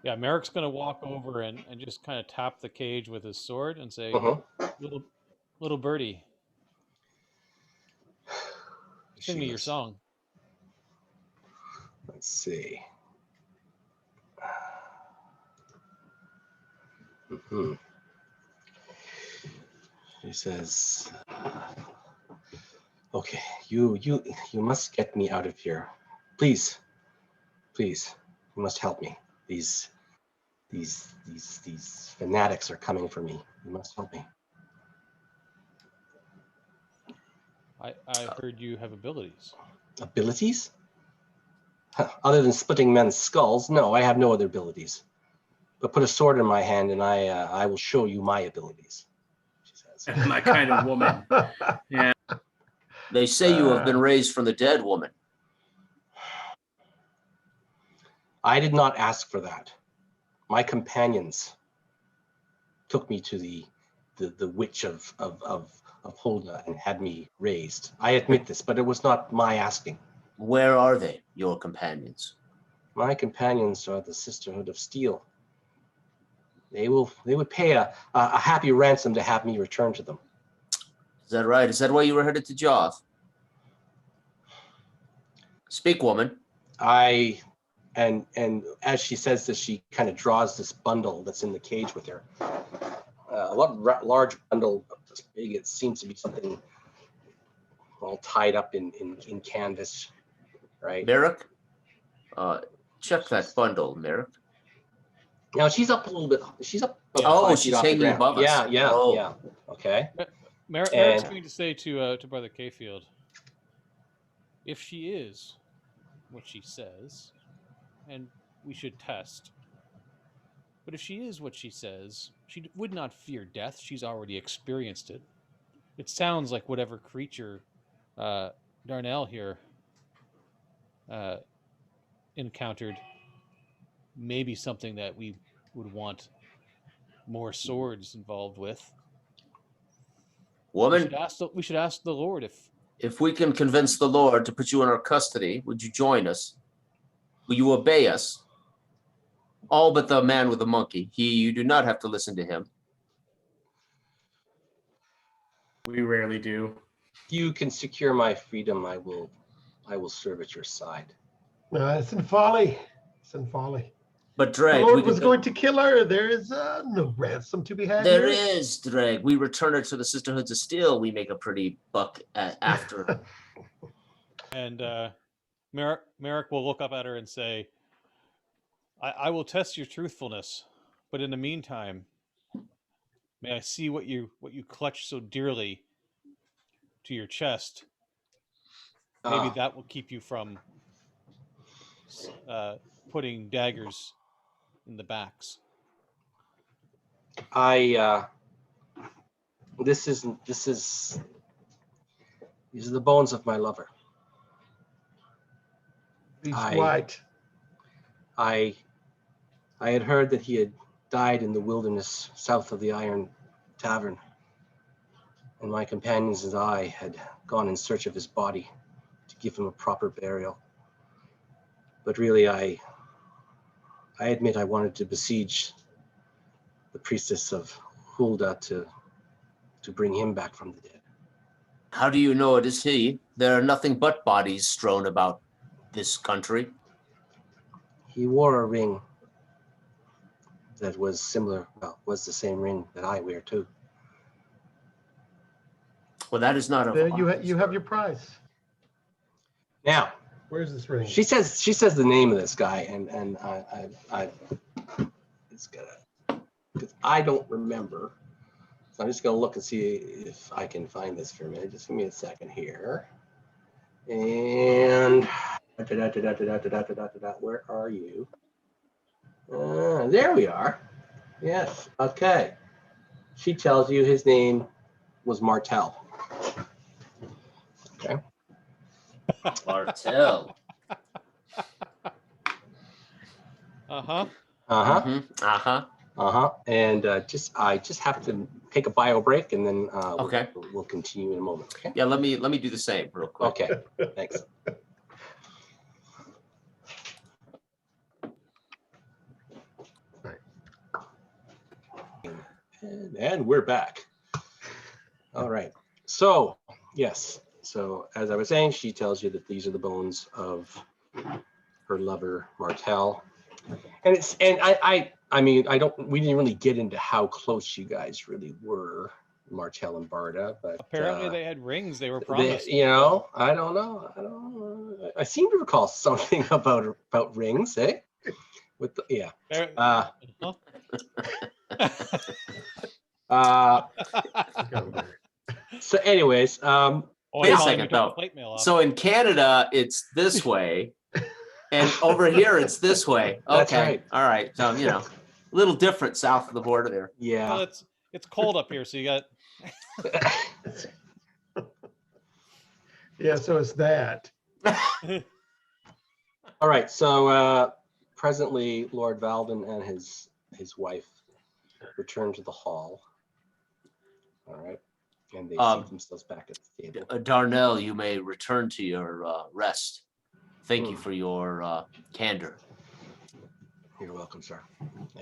Yeah, Merrick's going to walk over and just kind of tap the cage with his sword and say, little birdie, sing me your song. Let's see. She says, "Okay, you must get me out of here, please, please. You must help me. These fanatics are coming for me. You must help me." I heard you have abilities. Abilities? Other than splitting men's skulls, no, I have no other abilities. But put a sword in my hand, and I will show you my abilities. She says. My kind of woman. Yeah. They say you have been raised from the dead, woman. I did not ask for that. My companions took me to the witch of Holda and had me raised. I admit this, but it was not my asking. Where are they, your companions? My companions are the Sisterhood of Steel. They would pay a happy ransom to have me return to them. Is that right? Is that why you were headed to Joth? Speak, woman. And as she says this, she kind of draws this bundle that's in the cage with her. A large bundle, this big. It seems to be something all tied up in canvas, right? Merrick? Check that bundle, Merrick. Now she's up a little bit. She's up. Oh, 5 feet she's off the hanging ground. above us. Yeah, yeah, Oh. yeah. Okay. Merrick's going to say to Brother Kayfield, if she is what she says, and we should test, but if she is what she says, she would not fear death. She's already experienced it. It sounds like whatever creature Darnell here encountered may be something that we would want more swords involved with. Woman, we should ask the Lord if we can convince the Lord to put you in our custody, would you join us? Will you obey us? All but the man with the monkey. You do not have to listen to him. We rarely do. If you can secure my freedom, I will serve at your side. It's in folly. It's in folly. But The Dreg, Lord was going to kill her. There is no ransom to be had There here. is, Dreg. We return her to the Sisterhoods of Steel. We make a pretty buck after. And Merrick will look up at her and say, I will test your truthfulness, but in the meantime, may I see what you clutch so dearly to your chest? Maybe that will keep you from putting daggers in the backs. These are the bones of my lover. He's white. I had heard that he had died in the wilderness south of the Iron Tavern, and my companions and I had gone in search of his body to give him a proper burial. But really, I admit I wanted to besiege the priestess of Hulda to bring him back from the dead. How do you know it is he? There are nothing but bodies strewn about this country. He wore a ring that was similar, was the same ring that I wear too. Well, that is not a. There you have your prize. Now, where's this ring? She says the name of this guy, and I it's gonna, because I don't remember. So I'm just gonna look and see if I can find this for a minute. Just give me a second here. And where are you? There we are. Yes. Okay. She tells you his name was Martel. Okay. Martel. Uh-huh. Uh-huh. Mm-hmm. Uh-huh. Uh-huh. And I just have to take a bio break, and then okay. we'll continue in a moment. Okay. Yeah, let me do the same real quick. Okay. Thanks. And we're back. All right. So, yes. So, as I was saying, she tells you that these are the bones of her lover, Martel. And we didn't really get into how close you guys really were. Martell and Barda, but Apparently, they had rings they were they, promised. I don't know. I don't know. I seem to recall something about rings, eh? With the, yeah. Appar- Uh, huh? So, anyways, Oh, Wait I a finally second, took though. the plate mail off. So in Canada, it's this way, and over here, it's this way. That's Okay, right. all right. So a little different south of the border there. Yeah. Well, it's cold up here, so you got. Yeah, so it's that. All right. So presently, Lord Valden and his wife return to the hall. All right, and they seat themselves back at the table. Darnell, you may return to your rest. Thank you for your candor. You're welcome, sir.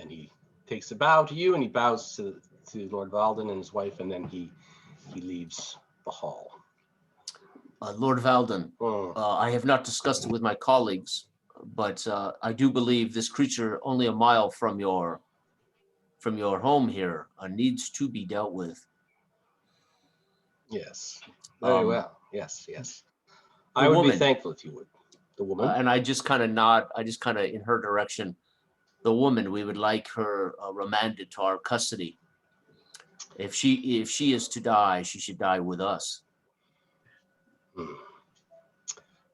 And he takes a bow to you, and he bows to Lord Valden and his wife, and then he leaves the hall. Lord Valden, I have not discussed it with my colleagues, but I do believe this creature only a mile from your home here needs to be dealt with. Yes, very well. Yes. I The would be woman. thankful if you would. The woman. And I just kind of nod. I just kind of in her direction. The woman, we would like her remanded to our custody. If she is to die, she should die with us.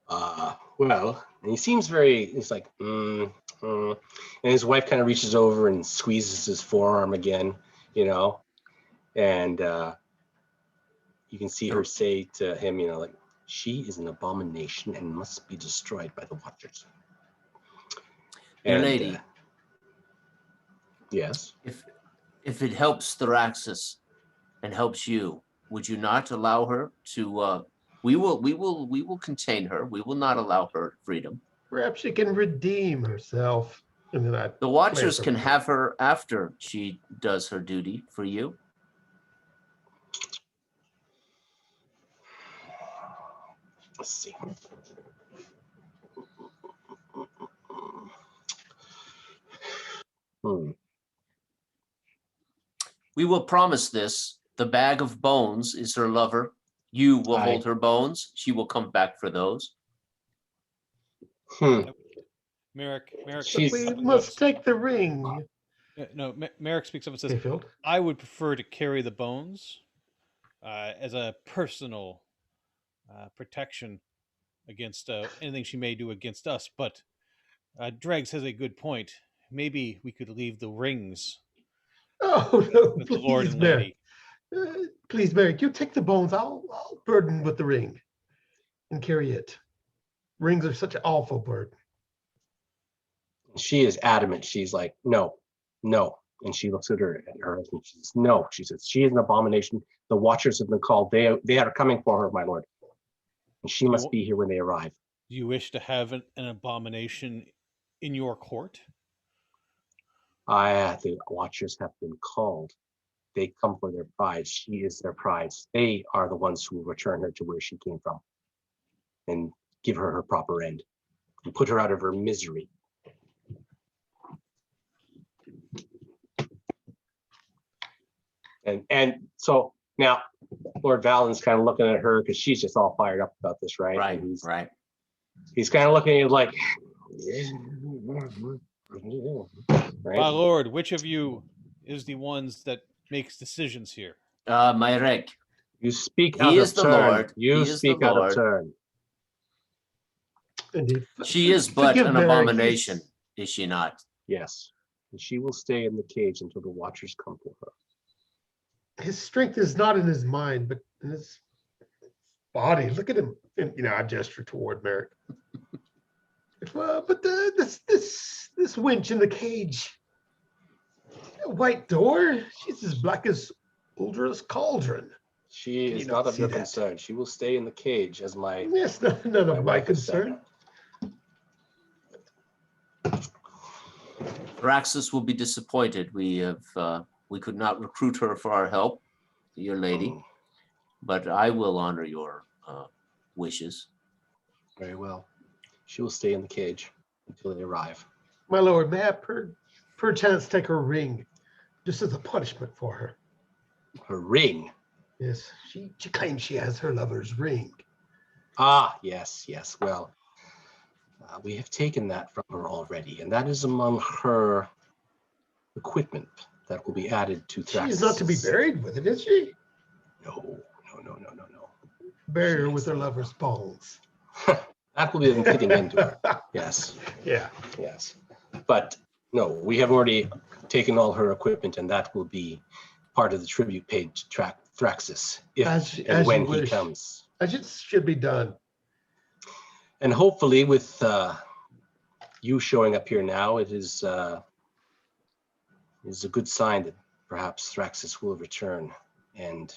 Well, and he seems he's like, and his wife kind of reaches over and squeezes his forearm again, and you can see her say to him, like, she is an abomination and must be destroyed by the Watchers. Your lady. Yes. If it helps Thraxis and helps you, would you not allow her to? We will contain her. We will not allow her freedom. Perhaps she can redeem herself. And then The Watchers can have her after she does her duty for you. Let's see. We will promise this. The bag of bones is her lover. You will hold her bones. She will come back for those. Merrick we must take the ring. No, Merrick speaks up and says, Hayfield? I would prefer to carry the bones as a personal protection against anything she may do against us. But Dregs has a good point. Maybe we could leave the rings Oh, no, with the Lord please, and Merrick. Lady. Please, Merrick, you take the bones. I'll burden with the ring and carry it. Rings are such an awful burden. She is adamant. She's like, no. And she looks at her husband. She says, no. She says, she is an abomination. The Watchers have been called. They are coming for her, my lord. And she must be here when they arrive. Do you wish to have an abomination in your court? The Watchers have been called. They come for their prize. She is their prize. They are the ones who will return her to where she came from and give her her proper end and put her out of her misery. And so now Lord Valden's kind of looking at her because she's just all fired up about this, right? Right, and right. He's kind of looking at you like, right? My lord, which of you is the ones that makes decisions here? Myrek. You speak He out is of the turn. Lord. You He is speak the out of Lord. turn. Indeed. She is but Forgive an Merrick. abomination, is she not? Yes. And she will stay in the cage until the Watchers come for her. His strength is not in his mind, but in his body. Look at him. And, I gesture toward Merrick. But this winch in the cage, white door, she's as black as Uldra's cauldron. She is not of your concern. She will stay in the cage as my. Yes, none of my concern. Thraxis will be disappointed. We could not recruit her for our help, your lady, but I will honor your wishes. Very well. She will stay in the cage until they arrive. My lord, may I perchance take her ring, just as a punishment for her? Her ring? Yes, she claims she has her lover's ring. Ah, yes, yes. Well, we have taken that from her already, and that is among her equipment that will be added to Thrax's. She's not to be buried with it, is she? No, no. Bury her with her lover's bones. That will be them fitting into her. Yes, Yeah. yes. But no, we have already taken all her equipment, and that will be part of the tribute paid to Thraxus if and when he comes. As it should be done. And hopefully, with you showing up here now, it is a good sign that perhaps Thraxus will return and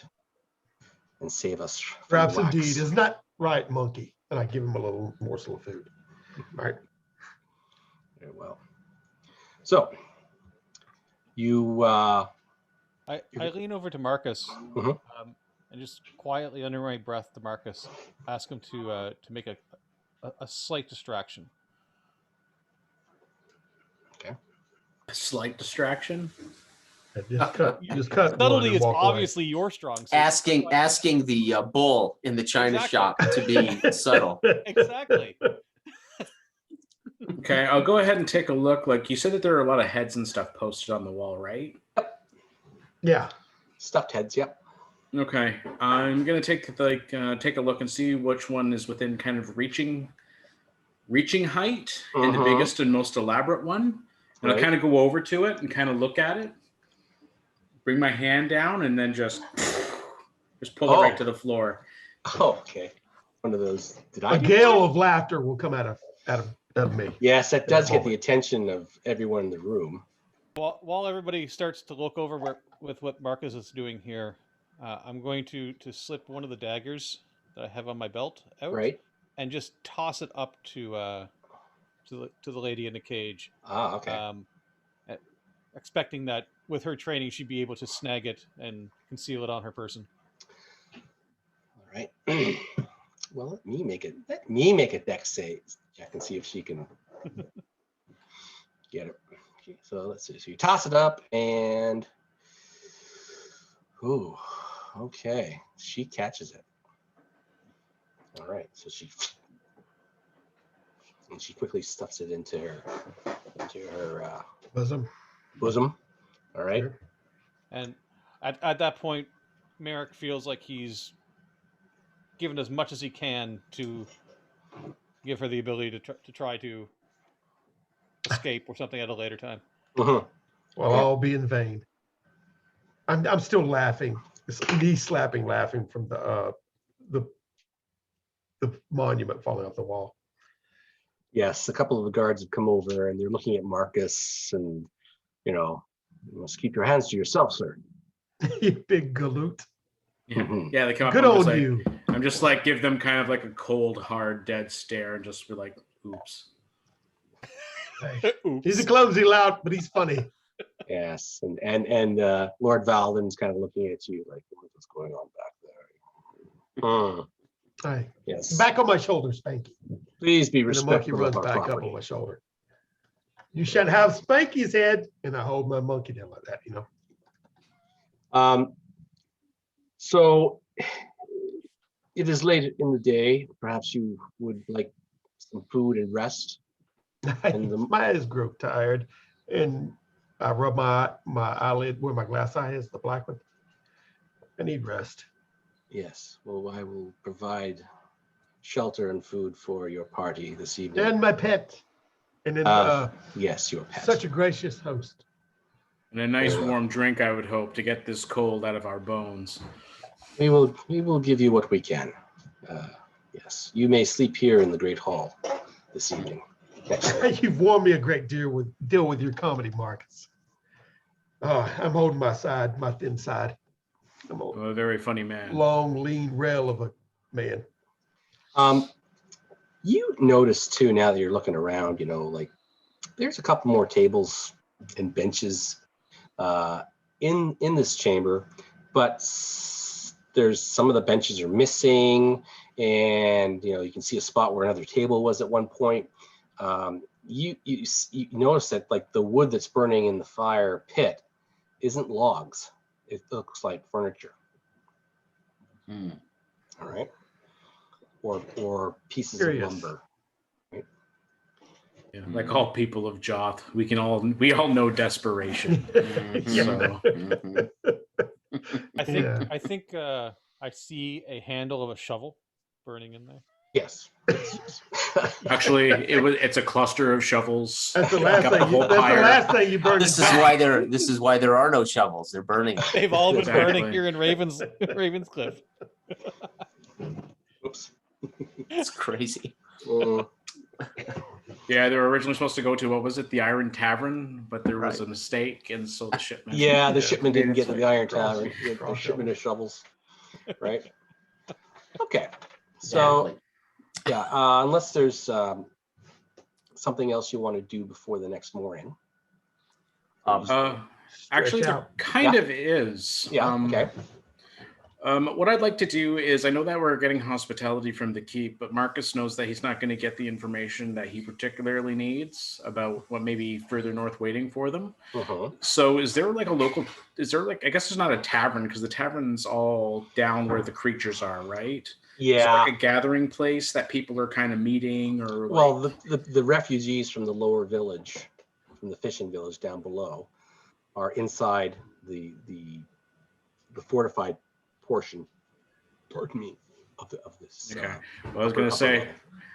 save us from Perhaps the wax. indeed. Isn't that right, monkey? And I give him a little morsel of food. All right. Very well. So you I lean over to Marcus Mhm. and just quietly under my breath to Marcus, ask him to make a slight distraction. A slight distraction. Just cut one Subtlety and is walk away. obviously your strong suit. Asking the bull in the china shop to be subtle. Exactly. Okay, I'll go ahead and take a look. Like you said that there are a lot of heads and stuff posted on the wall, right? Yeah. Stuffed heads, yep. Okay, I'm gonna take a look and see which one is within kind of reaching height and the biggest and most elaborate one. And I'll kind of go over to it and kind of look at it, bring my hand down, and then just pull it right to the floor. Oh, okay. One of those. A gale of laughter will come out of me. Yes, that does get the attention of everyone in the room. While everybody starts to look over with what Marcus is doing here, I'm going to slip one of the daggers that I have on my belt out, Right. and just toss it up to the lady in the cage. Ah, okay. Expecting that with her training, she'd be able to snag it and conceal it on her person. All right. Well, let me make a dex save check and see if she can get it. Okay, so let's see. So you toss it up and ooh, okay. She catches it. All right. So she quickly stuffs it into her bosom. All right. Sure. And at that point, Merrick feels like he's given as much as he can to give her the ability to try to escape or something at a later time. Well, all be in vain. I'm still laughing. It's knee slapping, laughing from the monument falling off the wall. Yes, a couple of the guards have come over and they're looking at Marcus and, you must keep your hands to yourself, sir. You big galoot. Yeah, they come up. Good on you. I'm just like give them kind of like a cold, hard, dead stare and just be like, "Oops." Hey, Oops. he's a clumsy lout, but he's funny. Yes, and Lord Valden's kind of looking at you like, what's going on back there? Hey, Yes. back on my shoulder, Spanky. Please be And the monkey respectful runs of our back up property. on my shoulder. You should have Spanky's head, and I hold my monkey down like that, So it is late in the day. Perhaps you would like some food and rest. My eyes grow tired, and I rub my eyelid where my glass eye is, the black one. I need rest. Yes. Well, I will provide shelter and food for your party this evening. And my pet. And then yes, your pet. such a gracious host. And a nice warm drink, I would hope, to get this cold out of our bones. We will give you what we can. Yes, you may sleep here in the Great Hall this evening. You've warmed me a great deal with your comedy, Marcus. I'm holding my thin side. I'm a very funny man. Long, lean rail of a man. You notice too, now that you're looking around, like there's a couple more tables and benches in this chamber, but there's some of the benches are missing, and you can see a spot where another table was at one point. You notice that like the wood that's burning in the fire pit isn't logs; it looks like furniture. All right. Or pieces Curious. of lumber. Yeah, like all people of Joth, we all know desperation. Yeah. So Yeah. I think I see a handle of a shovel burning in there. Yes. actually, it's a cluster of shovels. That's the last Got the thing. whole That's the pyre. last thing you burned. This is why there are no shovels. They're burning. They've all been burning Exactly. here in Ravenscliff. Oops. It's crazy. Yeah, they were originally supposed to go to, what was it, the Iron Tavern, but there was Right. a mistake, and so the shipment. Yeah, the Yeah. shipment didn't get to the Iron Draw Tavern. shovels. Draw The shipment of shovels. Right. Okay. Exactly. So yeah, unless there's something else you want to do before the next morning. Actually, there out. kind of is. Yeah. Okay. What I'd like to do is, I know that we're getting hospitality from the keep, but Marcus knows that he's not going to get the information that he particularly needs about what may be further north waiting for them. So is there like I guess there's not a tavern, because the tavern's all down where the creatures are, right? Yeah. Is there like a gathering place that people are kind of meeting, or Well, the refugees from the lower village, from the fishing village down below, are inside the fortified portion, pardon me, of this. Okay. Well, I was going to say,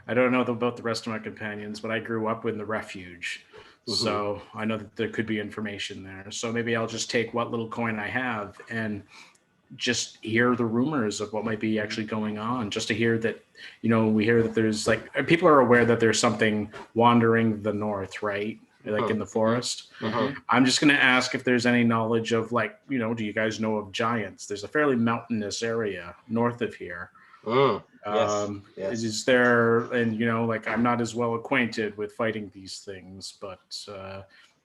I don't know about the rest of my companions, but I grew up in the refuge. So I know that there could be information there. So maybe I'll just take what little coin I have and just hear the rumors of what might be actually going on, just to hear that, we hear that there's people are aware that there's something wandering the north, right? Like in the forest. I'm just going to ask if there's any knowledge of do you guys know of giants? There's a fairly mountainous area north of here. Yes. Is there, and I'm not as well acquainted with fighting these things, but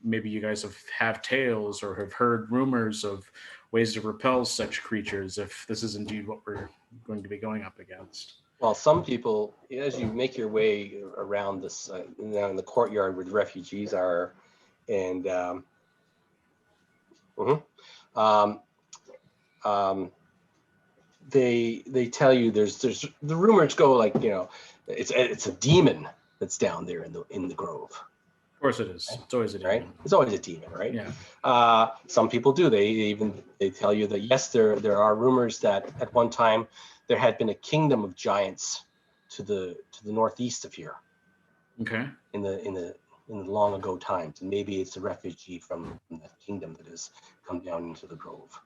maybe you guys have tales or have heard rumors of ways to repel such creatures, if this is indeed what we're going to be going up against. Well, some people, as you make your way around this, in the courtyard where the refugees are, and they tell you there's the rumors go it's a demon that's down there in the grove. Of course it is. It's always a demon. Right? It's always a demon, right? Yeah. Some people do. They tell you that yes, there are rumors that at one time there had been a kingdom of giants to the northeast of here. Okay. In the long ago times, and maybe it's a refugee from that kingdom that has come down into the grove.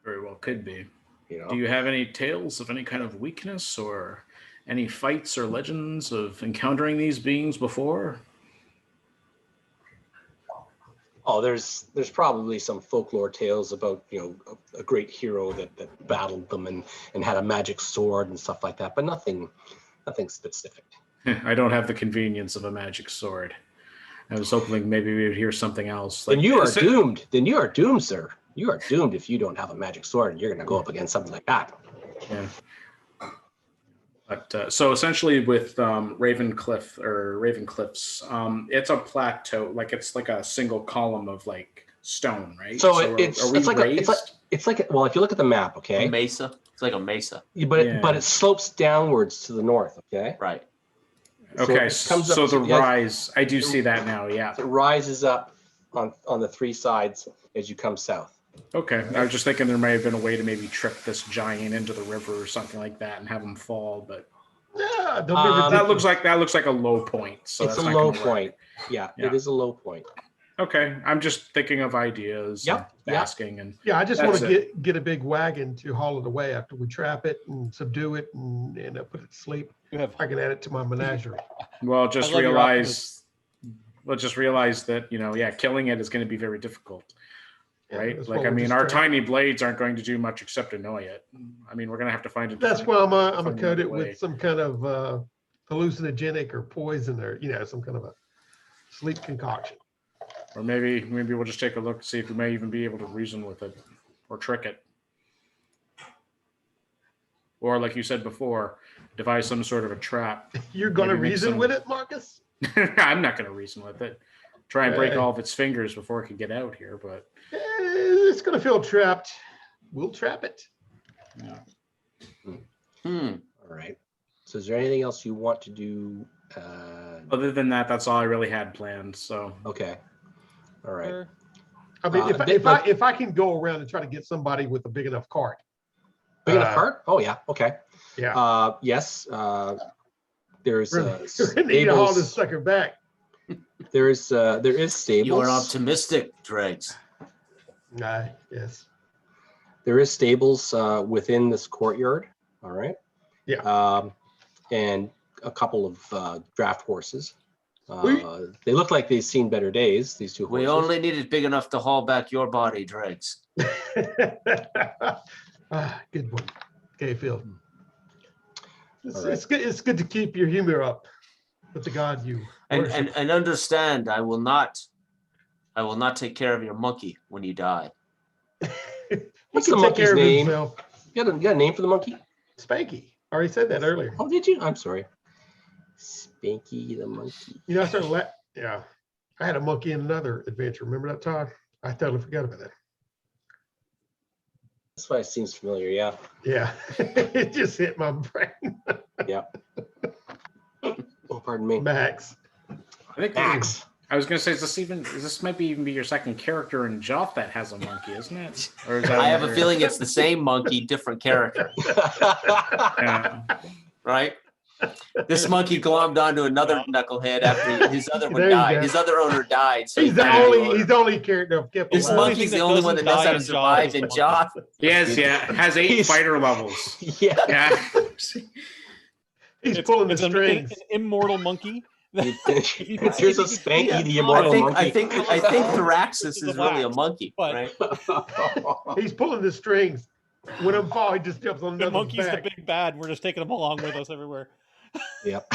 Very well could be. Do you have any tales of any kind of weakness or any fights or legends of encountering these beings before? Oh, there's probably some folklore tales about a great hero that battled them and had a magic sword and stuff like that, but nothing specific. I don't have the convenience of a magic sword. I was hoping maybe we would hear something else. Then you are doomed. Then you are doomed, sir. You are doomed if you don't have a magic sword and you're going to go up against something like that. Yeah. But so essentially with Ravencliffs, it's a plateau, it's like a single column of stone, right? So it's like well, if you look at the map, okay, A mesa. It's like a mesa. but it slopes downwards to the north, okay. Right. Okay, so the rise, I do see that now. Yeah, it rises up on the three sides as you come south. Okay, I was just thinking there may have been a way to maybe trick this giant into the river or something like that and have him fall, but Yeah, that looks like a low point. So it's that's a not low gonna point. work. Yeah, it is a low point. Okay, I'm just thinking of ideas. Yep, and asking, and Yeah, I just want That's to get a big wagon to haul it away after we trap it and subdue it and put it to sleep. You have I can add it to my menagerie. well, just I love your realize that killing it is going to be very difficult. Yeah, Right? that's Like, what I we're mean, just our trying- tiny blades aren't going to do much except annoy it. I mean, we're going to have to find it. That's why I'm gonna find coat it another way. with some kind of hallucinogenic or poison or some kind of a sleep concoction. Or maybe we'll just take a look, see if we may even be able to reason with it or trick it. Or like you said before, devise some sort of a trap. You're gonna Maybe make reason some- with it, Marcus? I'm not going to reason with it. Try and break Hey. all of its fingers before it can get out here, but It's gonna feel trapped. We'll trap it. yeah. All right. So is there anything else you want to do? Other than that, that's all I really had planned. So Okay. All right. Sure. I mean, if I can go around and try to get somebody with a big enough cart. Big enough cart? Oh yeah. Okay. Yeah. Yes. There's we need to haul this stables. sucker back. There is stables. You are optimistic, Dregs. Yes. There is stables within this courtyard. All right. Yeah. And a couple of draft horses. They look like they've seen better days, these two horses. We only need it big enough to haul back your body, Dregs. Good one. Okay, Phil. Right. It's good to keep your humor up with the god you worship. And understand, I will not take care of your monkey when you die. What's He the can take monkey's care of name? himself. You got a name for the monkey? Spanky. I already said that earlier. Oh, did you? I'm sorry. Spanky the monkey. You know, I started yeah. I had a monkey in another adventure. Remember that, Todd? I totally forgot about that. That's why it seems familiar. Yeah. Yeah. It just hit my brain. Yeah. Oh, pardon me. Max. I think Max. I was going to say, this might even be your second character in Joth that has a monkey, isn't it? Or is that I have a feeling it's the same monkey, different character, Yeah. right? This monkey glommed onto another knucklehead after his other one There you died. go. His other owner died. So He's the only character I've kept This alive. monkey's that the only one doesn't that knows how die to in Joth survive is in the Joth. Yes, yeah. It has 8 He's- fighter levels. Yeah. Yeah. He's pulling the strings. An immortal monkey. Here's a Spanky, the immortal monkey. I think Thraxus This is is really a wax, monkey, but- right? He's pulling the strings. When I'm fall, he just jumps on The another monkey's back. the big bad. We're just taking him along with us everywhere. Yep.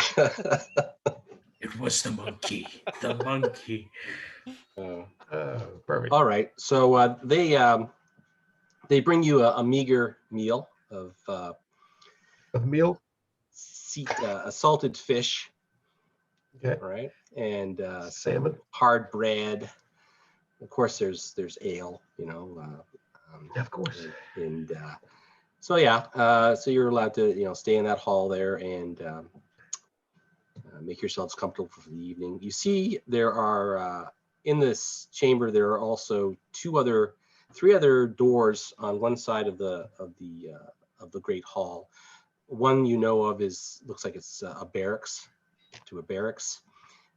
It was the monkey. The monkey. Perfect. All right. So they bring you a meager meal of A meal. salted fish, Okay. right, and Salmon. hard bread. Of course, there's ale, you know. Of course. And so yeah, so you're allowed to stay in that hall there and make yourselves comfortable for the evening. You see, there are in this chamber there are also three other doors on one side of the great hall. One you know of looks like it's a barracks.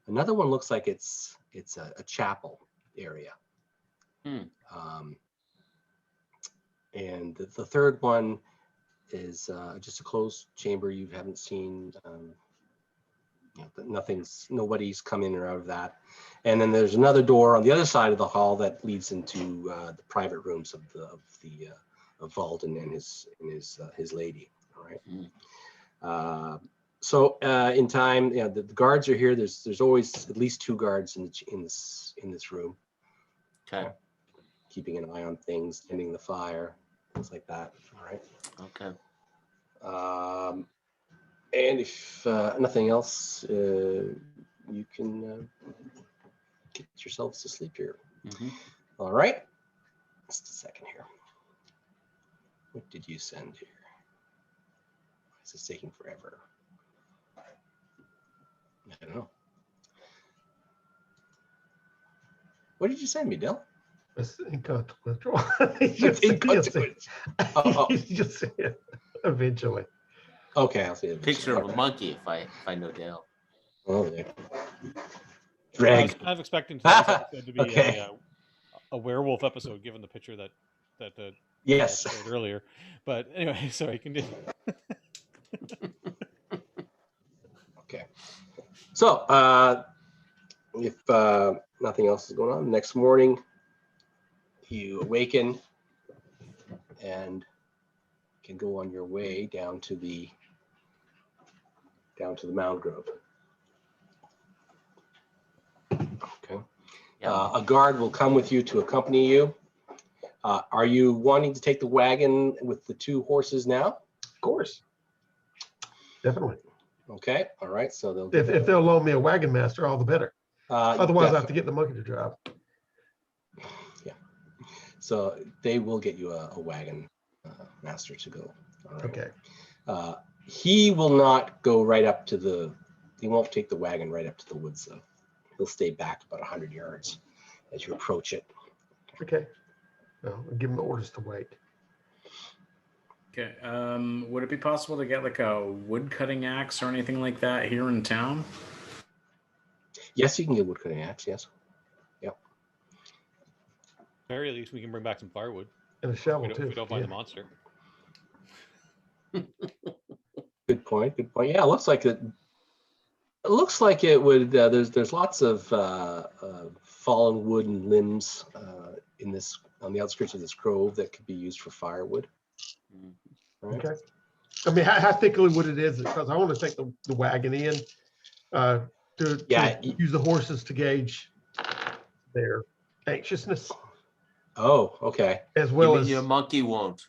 Another one looks like it's a chapel area. And the third one is just a closed chamber you haven't seen. Nobody's come in or out of that. And then there's another door on the other side of the hall that leads into the private rooms of Valden and his lady. All right. So in time, the guards are here. There's always at least 2 guards in this room. Okay. Keeping an eye on things, tending the fire, things like that. All right. Okay. And if nothing else, you can get yourselves to sleep here. Mhm. All right. Just a second here. What did you send here? This is taking forever. I don't know. What did you send me, Dill? It's inconsequential. It's inconsequential. Oh. He's just saying eventually. Okay, I'll see it. Picture of a monkey, if I know Dale. Oh, there. I was Drag. kind of expecting today's episode to be Okay. a werewolf episode, given the picture that Yes. showed earlier. But anyway, sorry, continue. Okay. So, if nothing else is going on, next morning you awaken and can go on your way down to the Mound Grove. Okay. Yeah. A guard will come with you to accompany you. Are you wanting to take the wagon with the 2 horses now? Of course. Definitely. Okay. All right. So they'll If they'll loan me a wagon master, all the better. Otherwise, I have to get the monkey to drive. Yeah. So they will get you a wagon master to go All right. Okay. He will not go right up to he won't take the wagon right up to the woods though. He'll stay back about 100 yards as you approach it. Okay. Well, I'll give him orders to wait. Okay. Would it be possible to get like a wood cutting axe or anything like that here in town? Yes, you can get wood cutting axe. Yes. Very least we can bring back some firewood. And a shovel If too. we don't find the monster. Good point. Good point. Yeah, it looks like it. It looks like it would. There's lots of fallen wood and limbs on the outskirts of this grove that could be used for firewood. Right? Okay. I mean, how thickly wood it is, because I want to take the wagon in to use the horses to gauge their anxiousness, Oh, okay. as well as Your monkey won't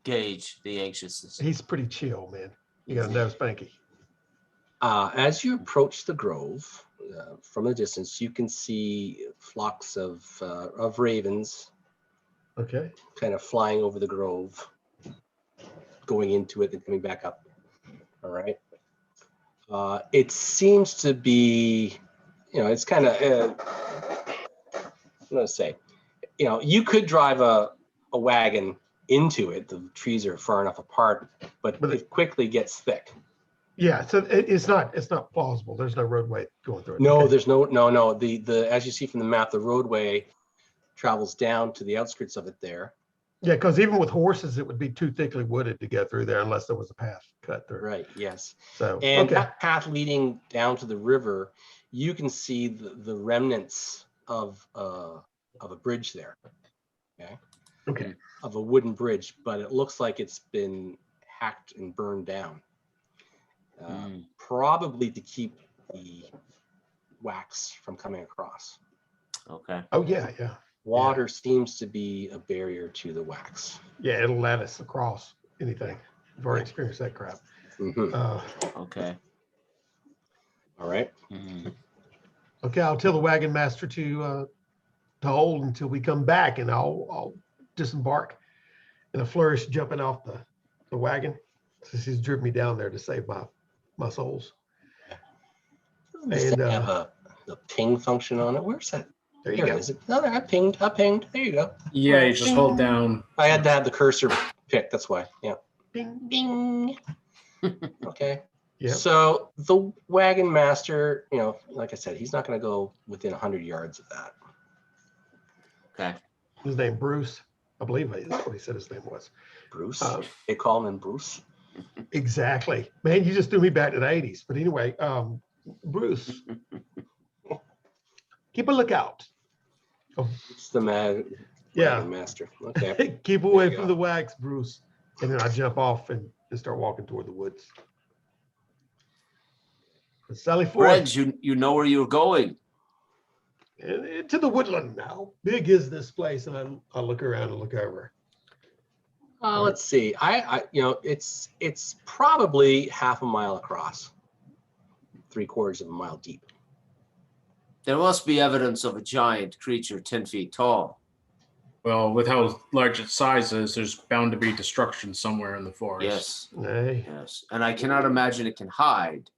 gauge the anxiousness. he's pretty chill, man. You got to know Spanky. As you approach the grove, from a distance, you can see flocks of ravens Okay. kind of flying over the grove, going into it and coming back up. All right. It seems to be, it's kind of, I'm going to say, you could drive a wagon into it. The trees are far enough apart, but it quickly gets thick. Yeah. So it's not plausible. There's no roadway going through it. No, Okay. there's no. The as you see from the map, the roadway travels down to the outskirts of it there. Yeah, because even with horses, it would be too thickly wooded to get through there unless there was a path cut through. Right. Yes. So And okay. that path leading down to the river, you can see the remnants of a bridge there. Okay. Okay. Of a wooden bridge, but it looks like it's been hacked and burned down. Probably to keep the wax from coming across. Okay. Oh yeah, yeah. Water seems to be a barrier to the wax. Yeah, it'll lattice across anything. I've already experienced that crap. Mm-hmm. Okay. All right. Okay, I'll tell the wagon master to hold until we come back, and I'll disembark in a flourish, jumping off the wagon, since he's driven me down there to save my souls. Does And it have a ping function on it? Where's that? there you go. Is it? No, I pinged. There you go. Yeah, you just hold down. I had to have the cursor picked. That's why. Yeah. Bing. Bing. Okay. Yeah. So the wagon master, like I said, he's not going to go within 100 yards of that. Okay. His name Bruce, I believe that's what he said his name was. Bruce. They call him Bruce. Exactly. Man, you just threw me back to the 80s. But anyway, Bruce, keep a lookout. It's the wagon master. Okay. Keep away There you from go. the wax, Bruce. And then I jump off and start walking toward the woods. Sally forth Friends, you know where you're going. into the woodland. How big is this place? And I look around and look over. Let's see. It's probably half a mile across, 3/4 of a mile deep. There must be evidence of a giant creature 10 feet tall. Well, with how large its size is, there's bound to be destruction somewhere in the forest. Yes. Hey. Yes. And I cannot imagine it can hide.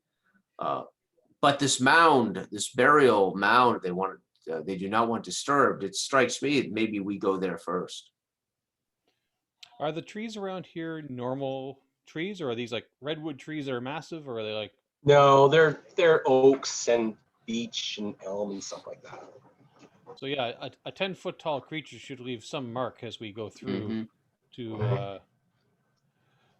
But this mound, this burial mound, they do not want disturbed. It strikes me that maybe we go there first. Are the trees around here normal trees, or are these like redwood trees that are massive, or are they like? No, they're oaks and beech and elm and stuff like that. So yeah, a 10-foot tall creature should leave some mark as we go through Mhm. to.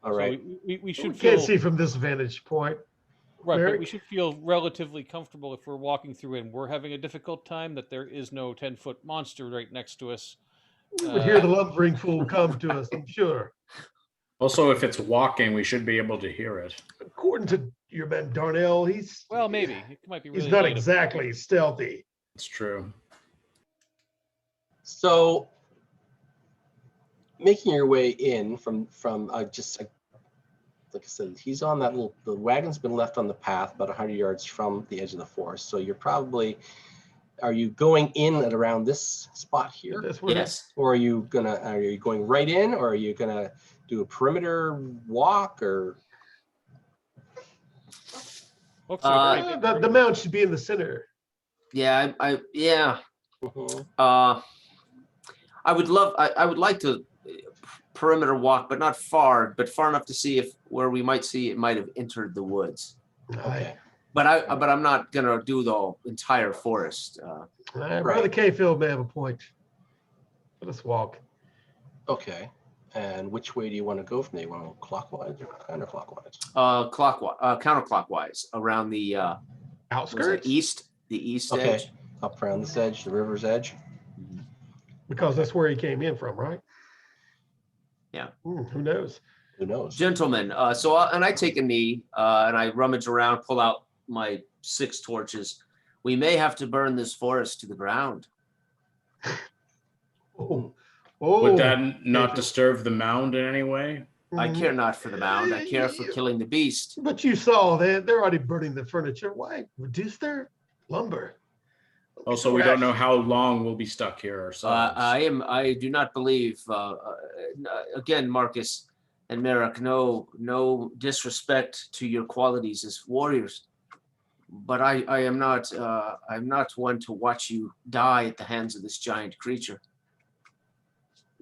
All right. So we We should can't feel see from this vantage point. right, but Merrick? we should feel relatively comfortable if we're walking through and we're having a difficult time that there is no 10-foot monster right next to us. We would hear the lumbering fool come to us, I'm sure. Also, if it's walking, we should be able to hear it. According to your man Darnell, he's Well, maybe it might be really. he's not late. exactly stealthy. It's true. So, making your way in from just like I said, he's on that the wagon's been left on the path about 100 yards from the edge of the forest. So you're probably, are you going in at around this spot here? That's where Yes. Or are you going right in, or are you gonna do a perimeter walk or? Looks like a pretty big The perimeter. mound should be in the center. Yeah, yeah. Mhm. I would like to perimeter walk, but not far, but far enough to see if where we might see it might have entered the woods. Okay. But I'm not gonna do the entire forest. Brother Kayfield may have a point. Let us walk. Okay. And which way do you want to go from there? You want to go clockwise or counterclockwise? Counterclockwise around the Outskirts? the east Okay. edge. Up around this edge, the river's edge. Because that's where he came in from, right? Yeah. Who knows? Who knows? Gentlemen, and I take a knee and I rummage around, pull out my 6 torches. We may have to burn this forest to the ground. Oh, Would that not Kayfield. disturb the mound in any way? I care not for the mound. I care for killing the beast. But you saw they're already burning the furniture. Why reduce their lumber? Also, we don't know how long we'll be stuck here ourselves. I do not believe. Again, Marcus and Merrick, no disrespect to your qualities as warriors, but I am not. I'm not one to watch you die at the hands of this giant creature.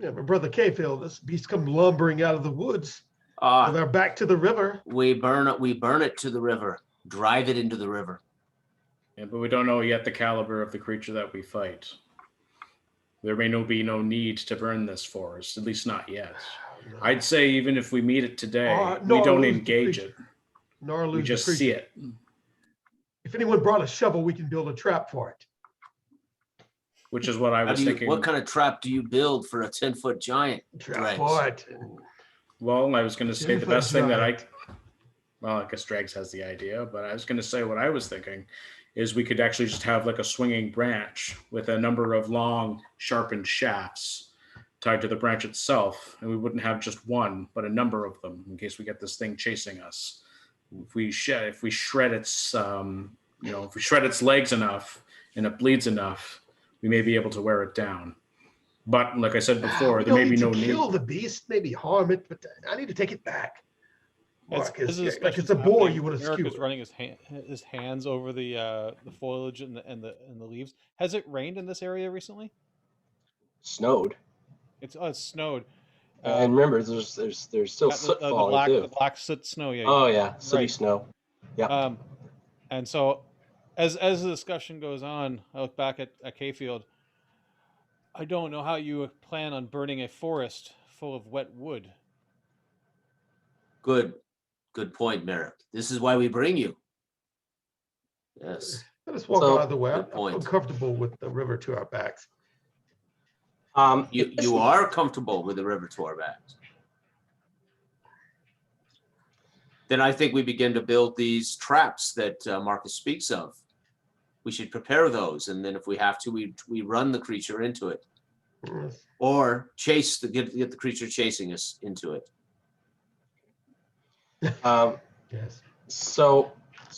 Yeah, but Brother Kayfield, this beast come lumbering out of the woods. They're back to the river. We burn it to the river. Drive it into the river. Yeah, but we don't know yet the caliber of the creature that we fight. There may be no need to burn this forest, at least not yet. No. I'd say even if we meet it today, nor we don't lose the engage creature. it. Nor We lose just the see creature. it, If anyone brought a shovel, we can build a trap for it. which is what I was thinking. What kind of trap do you build for a 10-foot giant? Trap Dregs? for it. Well, I was going to say the 10-foot best thing that giant. well, I guess Dregs has the idea, but I was going to say what I was thinking is we could actually just have like a swinging branch with a number of long sharpened shafts tied to the branch itself. And we wouldn't have just one, but a number of them in case we get this thing chasing us. If we shred its, if we shred its legs enough and it bleeds enough, we may be able to wear it down. But like I said before, We there may don't be need no to need. kill the beast, maybe harm it, but I need to take it back. As Mark, this like discussion's it's a boar happening, you want to Eric skewer. is running his hands over the foliage and the leaves. Has it rained in this area recently? Snowed. It's snowed. And remember, there's still soot falling too. The black soot snow. Yeah. Oh yeah, sooty Right. snow. Yeah. And so, as the discussion goes on, I look back at Kayfield. I don't know how you plan on burning a forest full of wet wood. Good point, Merrick. This is why we bring you. Yes. Let us walk So- either way. Good I'm point. uncomfortable with the river to our backs. You are comfortable with the river to our backs. Then I think we begin to build these traps that Marcus speaks of. We should prepare those, and then if we have to, we run the creature into it, Yes. or get the creature chasing us into it. Yes. So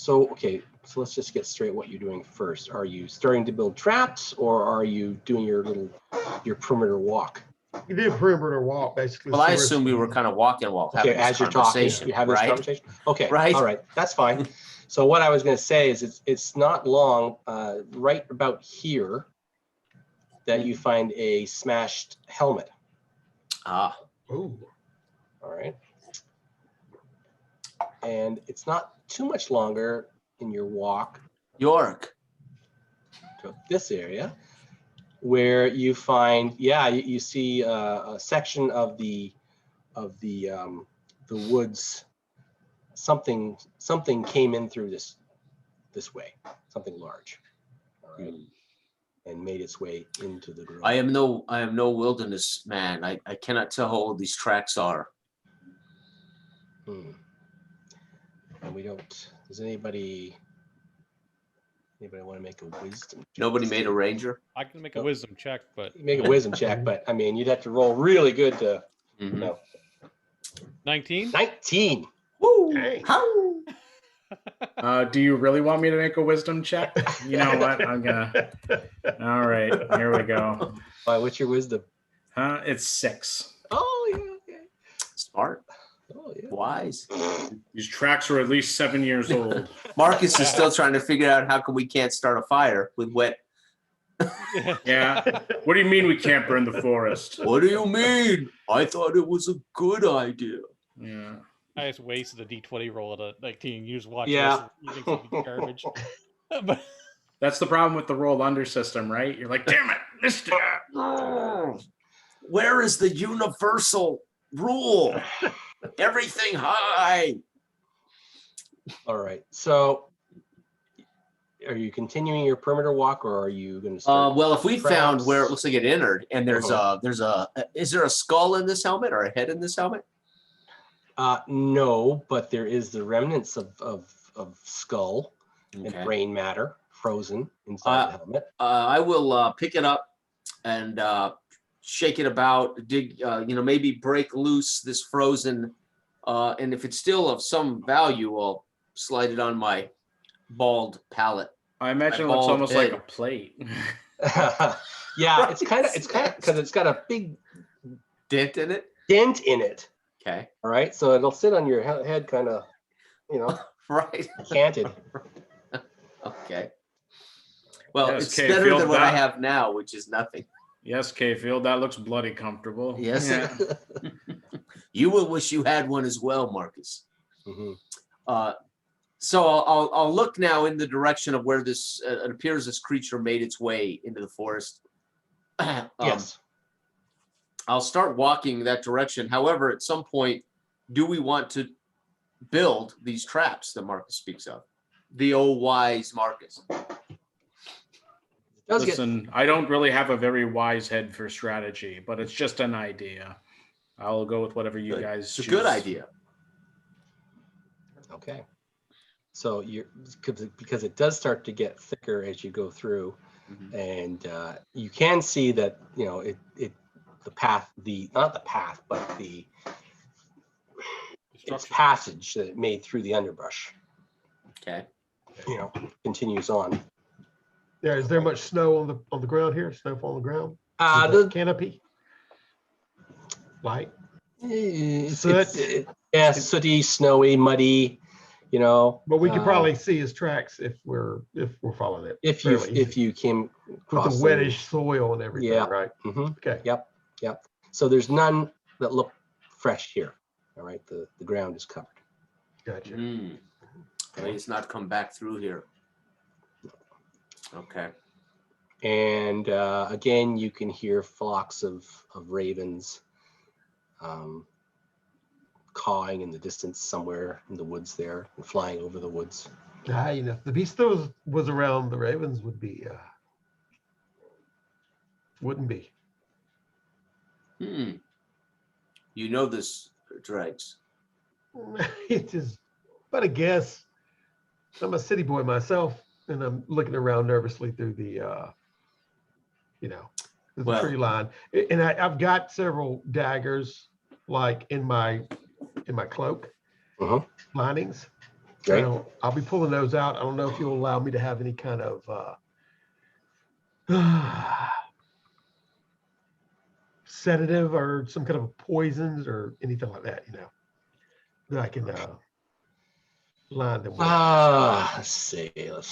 okay. So let's just get straight what you're doing first. Are you starting to build traps, or are you doing your perimeter walk? You did a perimeter walk, basically. Well, I so assume we were kind of walking while Okay, having this as you're talking, conversation, you're having right? this conversation. Okay, Right. all right, that's fine. So what I was going to say is it's not long, right about here, that you find a smashed helmet. Ah, Ooh. All right. And it's not too much longer in your walk York. to this area where you find, you see a section of the woods. Something came in through this way, something large, all right, and made its way into the grove. I am no wilderness man. I cannot tell how old these tracks are. And we don't. Does anybody want to make a wisdom check? Nobody made a ranger. I can make a wisdom check, but You make a wisdom check, but I mean, you'd have to roll really good to. Mhm. No. 19. 19. Woo! Dang. How? Do you really want me to make a wisdom check? You know what? I'm gonna. All right, here we go. Why? What's your wisdom? It's 6. Oh yeah. Okay. Smart, Oh, yeah. wise. These tracks are at least 7 years old. Marcus is still trying to figure out how come we can't start a fire with wet. Yeah. What do you mean we can't burn the forest? What do you mean? I thought it was a good idea. Yeah. I just wasted a D20 roll at a 19. You just watch Yeah. this. You think it's garbage. But That's the problem with the roll under system, right? You're like, damn it, missed it. Where is the universal rule? Everything high. All right. So, are you continuing your perimeter walk, or are you going to start? Well, if we found traps? where it looks like it entered, and is there a skull in this helmet or a head in this helmet? No, but there is the remnants of skull and brain matter frozen inside the helmet. I will pick it up and shake it about, dig, maybe break loose this frozen, and if it's still of some value, I'll slide it on my bald palate. I imagine it looks almost like a plate. Yeah, it's kind of because it's got a big dent in it. Okay. All right. So it'll sit on your head, kind of, right. canted. Okay. Well, Yes, it's K-Field, better than what I have now, which is nothing. Yes, K-Field, that looks bloody comfortable. Yes. Yeah. You will wish you had one as well, Marcus. Mm-hmm. So I'll look now in the direction of where this it appears this creature made its way into the forest. Yes. I'll start walking that direction. However, at some point, do we want to build these traps that Marcus speaks of? The old wise Marcus. Listen, I don't really have a very wise head for strategy, but it's just an idea. I'll go with whatever you guys It's a choose. good idea. Okay. So because it does start to get thicker as you go through, and you can see that the path, not the path, but its passage that it made through the underbrush. Okay. Continues on. Yeah, is there much snow on the ground here? Snowfall on the ground? The Canopy? Light? Soot? Yeah, sooty, snowy, muddy. But we could probably see his tracks if we're following it. If you came across with the wettish soil and everything, Yeah. right? Mm-hmm. Okay. Yep. So there's none that look fresh here. All right, the ground is covered. Gotcha. It's not come back through here. Okay. And again, you can hear flocks of ravens cawing in the distance somewhere in the woods there and flying over the woods. If the beast that was around, the ravens would be wouldn't be. You know this, Dregs. It is but a guess. I'm a city boy myself, and I'm looking around nervously through the tree line. And I've got several daggers like in my cloak linings. Right. So I'll be pulling those out. I don't know if you'll allow me to have any kind of sedative or some kind of poisons or anything like that, that I can line them with. Let's see. You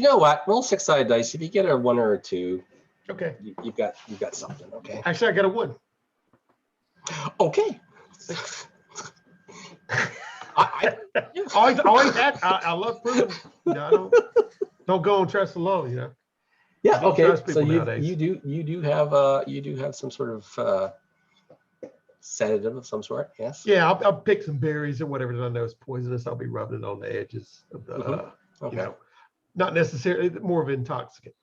know what? Roll 6-sided dice. If you get a 1 or a 2, okay, you've got something. Okay. Actually, I got a 1. Okay. I love proving. I don't go on trust alone. Yeah. Don't Okay. trust So people nowadays. you do have some sort of sedative of some sort. Yes. Yeah, I'll pick some berries or whatever that I know is poisonous. I'll be rubbing it on the edges of the. Okay. Not necessarily more of an intoxicant.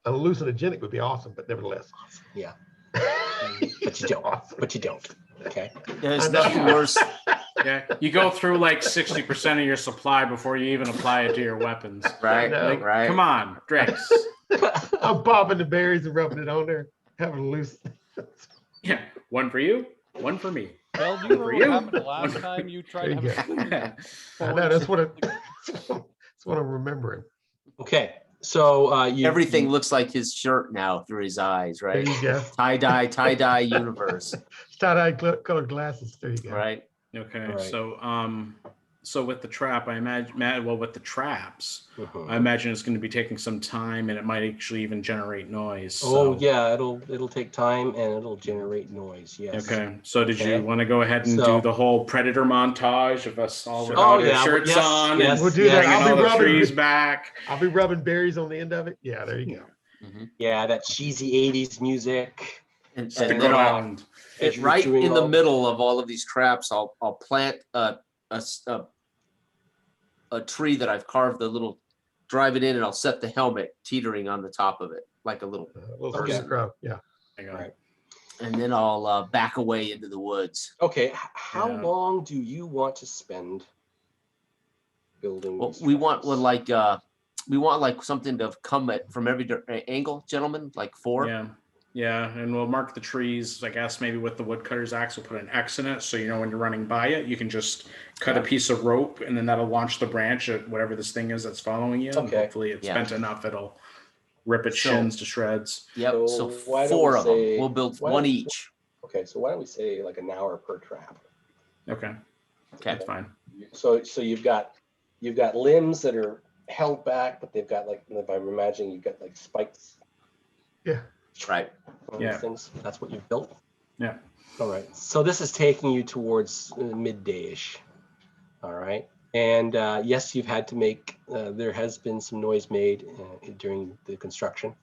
A hallucinogenic would be awesome, but nevertheless. Yeah. But you don't. But you don't. Okay. There's nothing worse. Yeah, you go through like 60% of your supply before you even apply it to your weapons. Right. Like, Right. Come on, Drex. I'm popping the berries and rubbing it on there, having a loose. Yeah, 1 for you, 1 for me. Well, do you remember For what you. happened the last time you tried to There have you a I know that's what that's what I'm remembering. Okay. So Everything looks like his shirt now through his eyes, There right? you go. Tie-dye universe, Tie-dye colored glasses. There you go. right? Okay, Right. so with the trap, I imagine, well, with the traps, Mhm. I imagine it's going to be taking some time, and it might actually even generate noise. Oh So. yeah, it'll take time and it'll generate noise. Yes. Okay, so did Okay. you want to go ahead and So- do the whole Predator montage of us all Sure. without Oh, our yeah, shirts yes, on yes, and We'll do yes. that. bringing I'll all be the rubbing. trees back? I'll be rubbing berries on the end of it. Yeah, there you go. Mhm. Yeah, that cheesy '80s music. And Stick then Rhode I'll, Island. As you're right doing in the all- middle of all of these traps, I'll plant a tree that I've carved, drive it in, and I'll set the helmet teetering on the top of it, like a little, Little Okay. scarecrow. Yeah. There you go. Right. and then I'll back away into the woods. Okay, how Yeah. long do you want to spend building? Well, these we want traps? we want like something to come at from every angle, gentlemen, like 4. Yeah, and we'll mark the trees. I guess maybe with the woodcutter's axe, we'll put an X in it, so you know when you're running by it, you can just cut a piece of rope, and then that'll launch the branch at whatever this thing is that's following you. And Okay. hopefully, it's Yeah. bent enough it'll rip its So- shins to shreds. Yep. So why don't 4 we of them. say- We'll build why one don't- each. Okay, so why don't we say like an hour per trap? Okay, Okay. that's fine. So you've got limbs that are held back, but they've got like, if I'm imagining, you've got like spikes Yeah. Right. on Yeah. these things. That's what you've built. Yeah. All right. So this is taking you towards midday-ish. All right. And yes, you've had to make. There has been some noise made during the construction.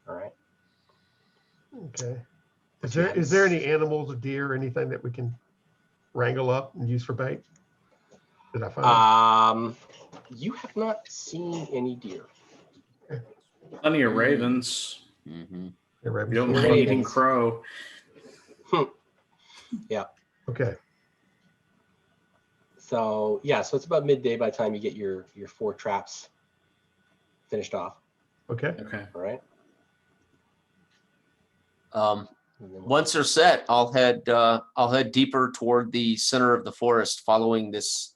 All right. Okay. But Is there any animals, a deer, or anything that we can wrangle up and use for bait? Did I find? You have not seen any deer. Plenty of ravens. Mm-hmm. Yeah, rabbits You don't for mind ravens. eating crow. Okay. So yeah, so it's about midday by the time you get your 4 traps finished off. Okay. Okay. All right. Um, And then once they're set, I'll head deeper toward the center of the forest, following this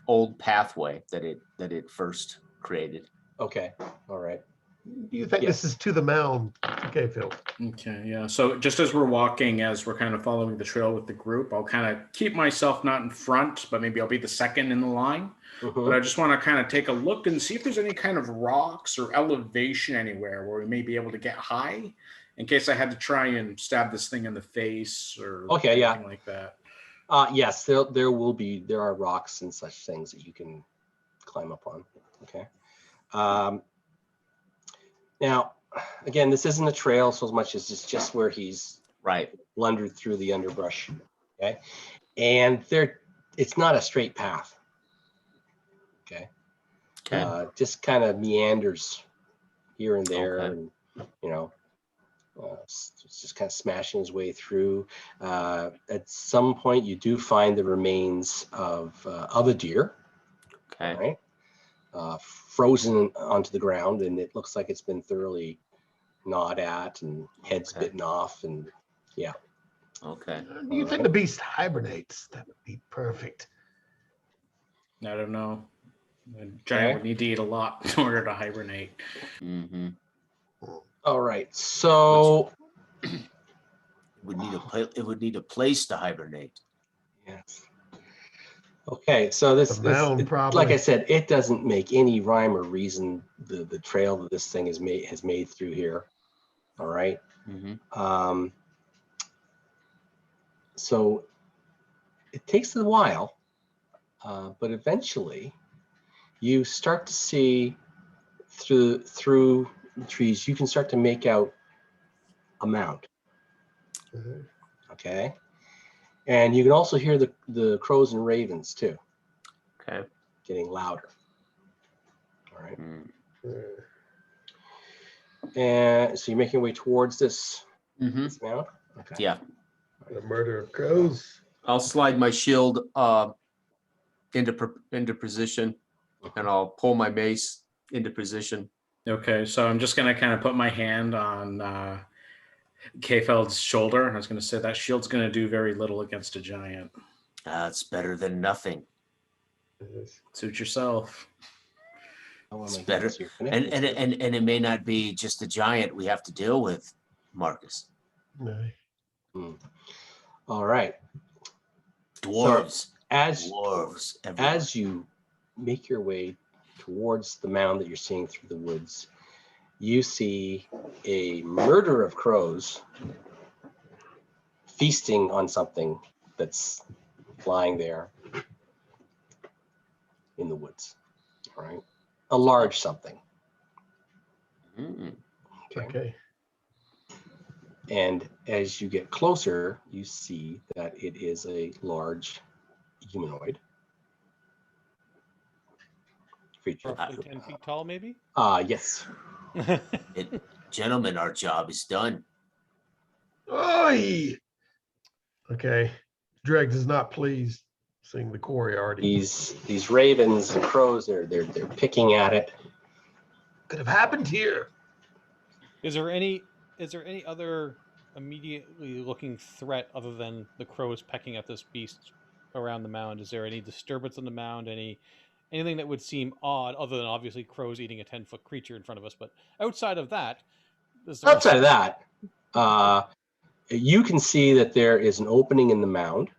old pathway that it first created. okay. All right. Do you think Yes. this is to the mound? Okay, Phil. Okay, yeah. So just as we're walking, as we're kind of following the trail with the group, I'll kind of keep myself not in front, but maybe I'll be the second in the line. Mhm. But I just want to kind of take a look and see if there's any kind of rocks or elevation anywhere where we may be able to get high, in case I had to try and stab this thing in the face or Okay, yeah. anything like that. Yes, there are rocks and such things that you can climb up on. Okay. Now, again, this isn't a trail so much as it's just where he's Right. blundered through the underbrush. Okay. And it's not a straight path. Okay. Okay. Just kind of meanders here and there, Okay. and you know, it's just kind of smashing his way through. At some point, you do find the remains of a deer, Okay. right? Frozen onto the ground, and it looks like it's been thoroughly gnawed at and heads Okay. bitten off, and yeah. Okay. Do you think the beast hibernates? That would be perfect. I don't know. A giant would need to eat a lot in order to hibernate. Mm-hmm. All right, so It would need a place to hibernate. yes. Okay, so this, The mound, probably. like I said, it doesn't make any rhyme or reason, the trail that this thing has made through here. All right. Mm-hmm. So it takes a while, but eventually you start to see through the trees, you can start to make out a mound. Mhm. Okay. And you can also hear the crows and ravens too, Okay. getting louder. All right. Mm. And so you're making your way towards this Mm-hmm. mound. Okay. Yeah. The murder of crows. I'll slide my shield into position, and I'll pull my mace into position. Okay, so I'm just going to kind of put my hand on K-Feld's shoulder. I was going to say that shield's going to do very little against a giant. It's better than nothing. Suit yourself. How am It's I getting better. to your And connections? and it may not be just a giant we have to deal with, Marcus. No. All right. Dwarves. As Dwarves everywhere. as you make your way towards the mound that you're seeing through the woods, you see a murder of crows feasting on something that's flying there in the woods. All right. A large something. Mm. Okay. And as you get closer, you see that it is a large humanoid creature. Roughly 10 feet tall, maybe? Yes. Gentlemen, our job is done. Oi! Okay. Dregs is not pleased seeing the quarry already. These ravens and crows, they're picking at it. Could have happened here. Is there any other immediately looking threat other than the crows pecking at this beast around the mound? Is there any disturbance on the mound? Anything that would seem odd other than obviously crows eating a 10-foot creature in front of us? But outside of that, is there Outside of that, you can see that there is an opening in the mound.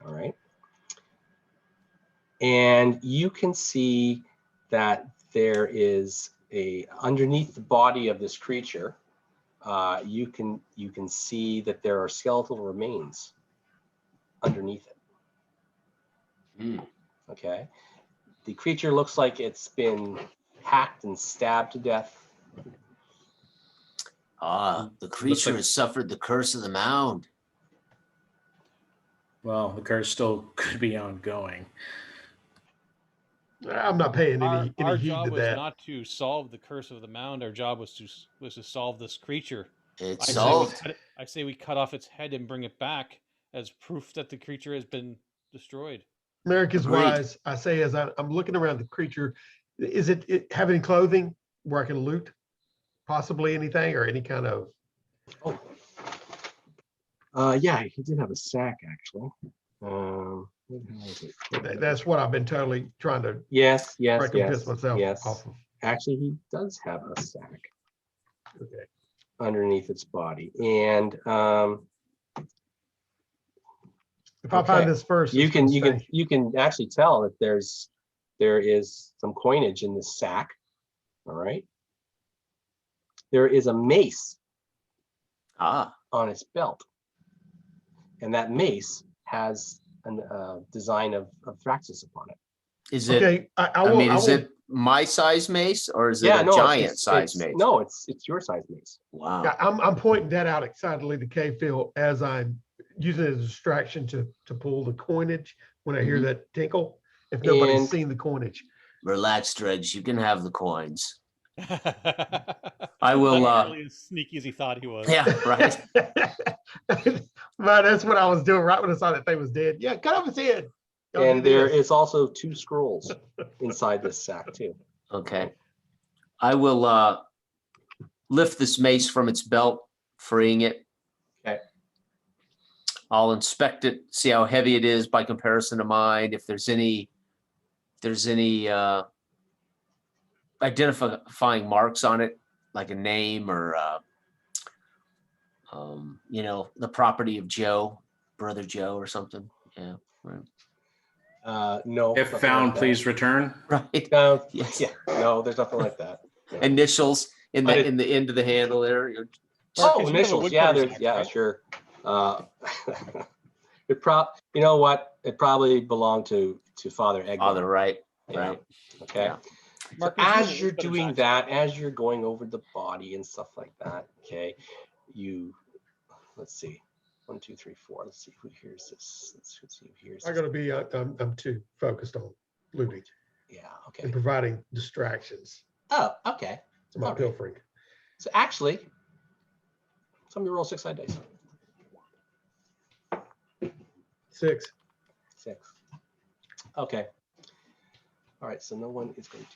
All right. And you can see that there is underneath the body of this creature, you can see that there are skeletal remains underneath it. Mm. Okay. The creature looks like it's been hacked and stabbed to death. The creature like- has suffered the curse of the mound. Well, the curse still could be ongoing. I'm not paying any our heed job to was that. not to solve the curse of the mound. Our job was to solve this creature. It's I solved. say we cut off its head and bring it back as proof that the creature has been destroyed. Merrick is Agreed. wise. I say as I'm looking around the creature, is it have any clothing where I can loot? Possibly anything or any kind of. Yeah, he did have a sack actually. What the hell is it? That's what I've been totally trying to Yes, recompense myself yes. off of. Actually, he does have a sack Okay. underneath its body, and If I find this first, you it's gonna stay. can actually tell that there is some coinage in this sack. All right. There is a mace on its belt, and that mace has a design of Thraxus upon it. Is it? Okay, Is it my size mace or is it a no, giant size mace? No, it's your size mace. Wow. Yeah, I'm pointing that out excitedly to K-Phil as I'm using it as a distraction to pull the coinage when I hear that tinkle. If nobody's And- seen the coinage, Relax, Dredge. You can have the coins. I I will. Not really as sneaky as he thought he was. Yeah, right. but that's what I was doing right when I saw that thing was dead. Yeah, cut off his head. Go And do there this. is also 2 scrolls inside this sack too. Okay. I will lift this mace from its belt, freeing it. Okay. I'll inspect it, see how heavy it is by comparison to mine. If there's any identifying marks on it, like a name or the property of Joe, brother Joe or something. Yeah. Right. No. If nothing found, like that. please return. Right. No, Yes. yeah, no, there's nothing like that. No. Initials in But the end of the handle there. Marcus, Oh, you have a initials. Yeah, woodcutter's there's axe, yeah, right? sure. You know what? It probably belonged to Father Egg. Father, right. Yeah. Right. Okay. Yeah. So Marcus, you have a as you're woodcutter's doing axe. that, as you're going over the body and stuff like that, okay, let's see, 1, 2, 3, 4. Let's see who hears this. Let's see who hears I'm this. gonna be. I'm too focused on looting Yeah. and Okay. providing distractions Oh, okay. to my All right. pilfering. So actually, somebody roll 6-sided dice. 6. 6. Okay. All right. So no one is going to.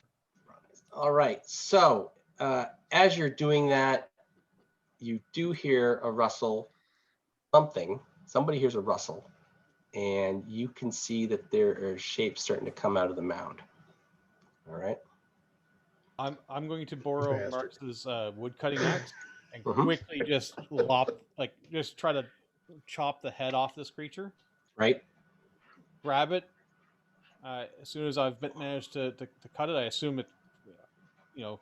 All right. So as you're doing that, you do hear a rustle. Somebody hears a rustle, and you can see that there are shapes starting to come out of the mound. All right. I'm going to borrow bastard. Marx's wood cutting axe and Mhm. quickly just just try to chop the head off this creature. Right. Grab it. As soon as I've managed to cut it, I assume it, a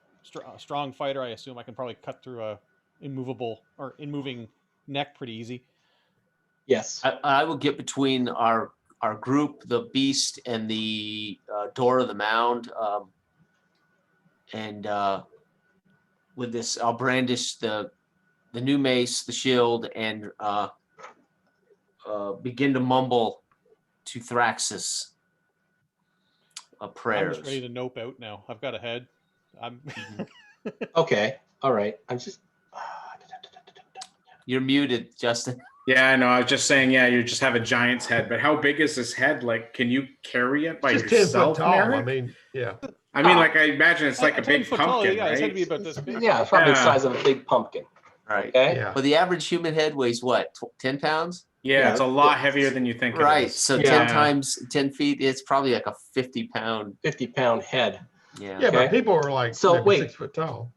strong fighter. I assume I can probably cut through a immoving neck pretty easy. Yes. I will get between our group, the beast, and the door of the mound. And with this, I'll brandish the new mace, the shield, and begin to mumble to Thraxus I'm just ready prayers. to nope out now. I've got a head. I'm. Okay. All right. I'm just. You're muted, Justin. Yeah, I know. I was just saying, yeah, you just have a giant's head, but how big is this head? Like, can you carry it by It's just 10 foot yourself, tall. Merrick? I mean, yeah. I mean, like, I imagine it's like a 10 big foot tall, pumpkin, yeah, it's had to right? be about this big. Yeah, it's probably the Yeah. size of a big pumpkin. Right. Okay. Yeah. Well, the average human head weighs what? 10 pounds? Yeah, Yeah, it's a lot heavier than you think Right. it is. So Yeah. 10 times 10 feet, it's probably like a 50-pound. 50-pound head. Yeah. Yeah, Okay. but people are like So, maybe wait. 6 foot tall.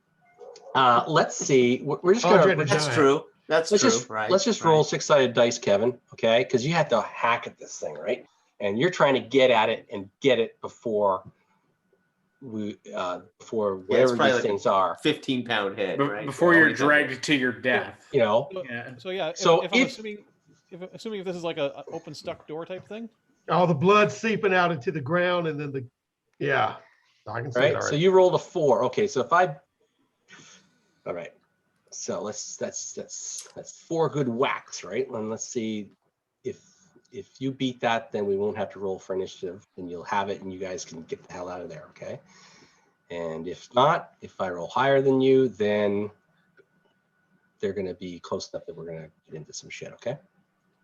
Let's see. We're just Andre gonna. the That's Giant. true. That's Let's true. just right. let's just roll 6-sided dice, Kevin. Okay, because you have to hack at this thing, right? And you're trying to get at it and get it before before whatever probably these like a things are. 15-pound head, right? Before Yeah, you're I'll make that work. dragged to your death. You know. Yeah. So yeah, So if I'm if- assuming if this is like a open stuck door type thing. All the blood seeping out into the ground, and then yeah, I can see it Right. already. So you rolled a 4. Okay. So if I. All right. So that's 4 good whacks, right? And let's see if you beat that, then we won't have to roll for initiative, and you'll have it, and you guys can get the hell out of there, okay? And if not, if I roll higher than you, then they're going to be close enough that we're going to get into some shit, okay?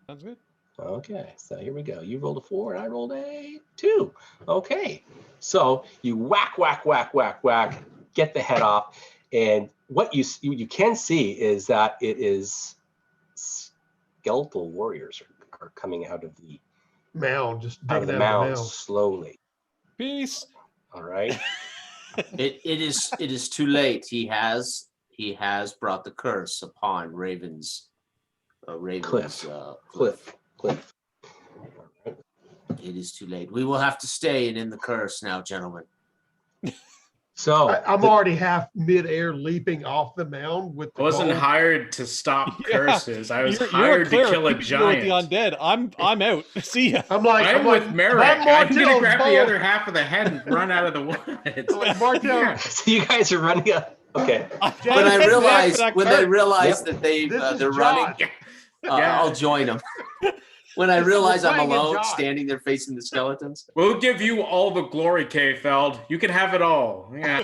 Sounds good. Okay, so here we go. You rolled a 4 and I rolled a 2. Okay, so you whack, get the head off, and what you can see is that it is skeletal warriors are coming out of the Mound, just out digging of the out of the mound mound. slowly. Peace. All right. It is too late. He has brought the curse upon Raven's Cliff. Cliff. Cliff. It is too late. We will have to stay and end the curse now, gentlemen. So I'm already half midair leaping off the mound with I the wasn't gold. hired to stop Yeah. curses. I was You're a hired to cleric. kill a You can deal with giant. the undead. I'm out. See ya. I'm like, I'm with Merrick. I'm I'm gonna Martell's grab the bold. other half of the head and run out of the woods. Like Martell, so you guys are running up. Okay. When I realize that This is they're running, Josh. Yeah. I'll join them. When I We're realize I'm playing in alone, Joth. standing there facing the skeletons. We'll give you all the glory, K-Feld. You can have it all. Yeah.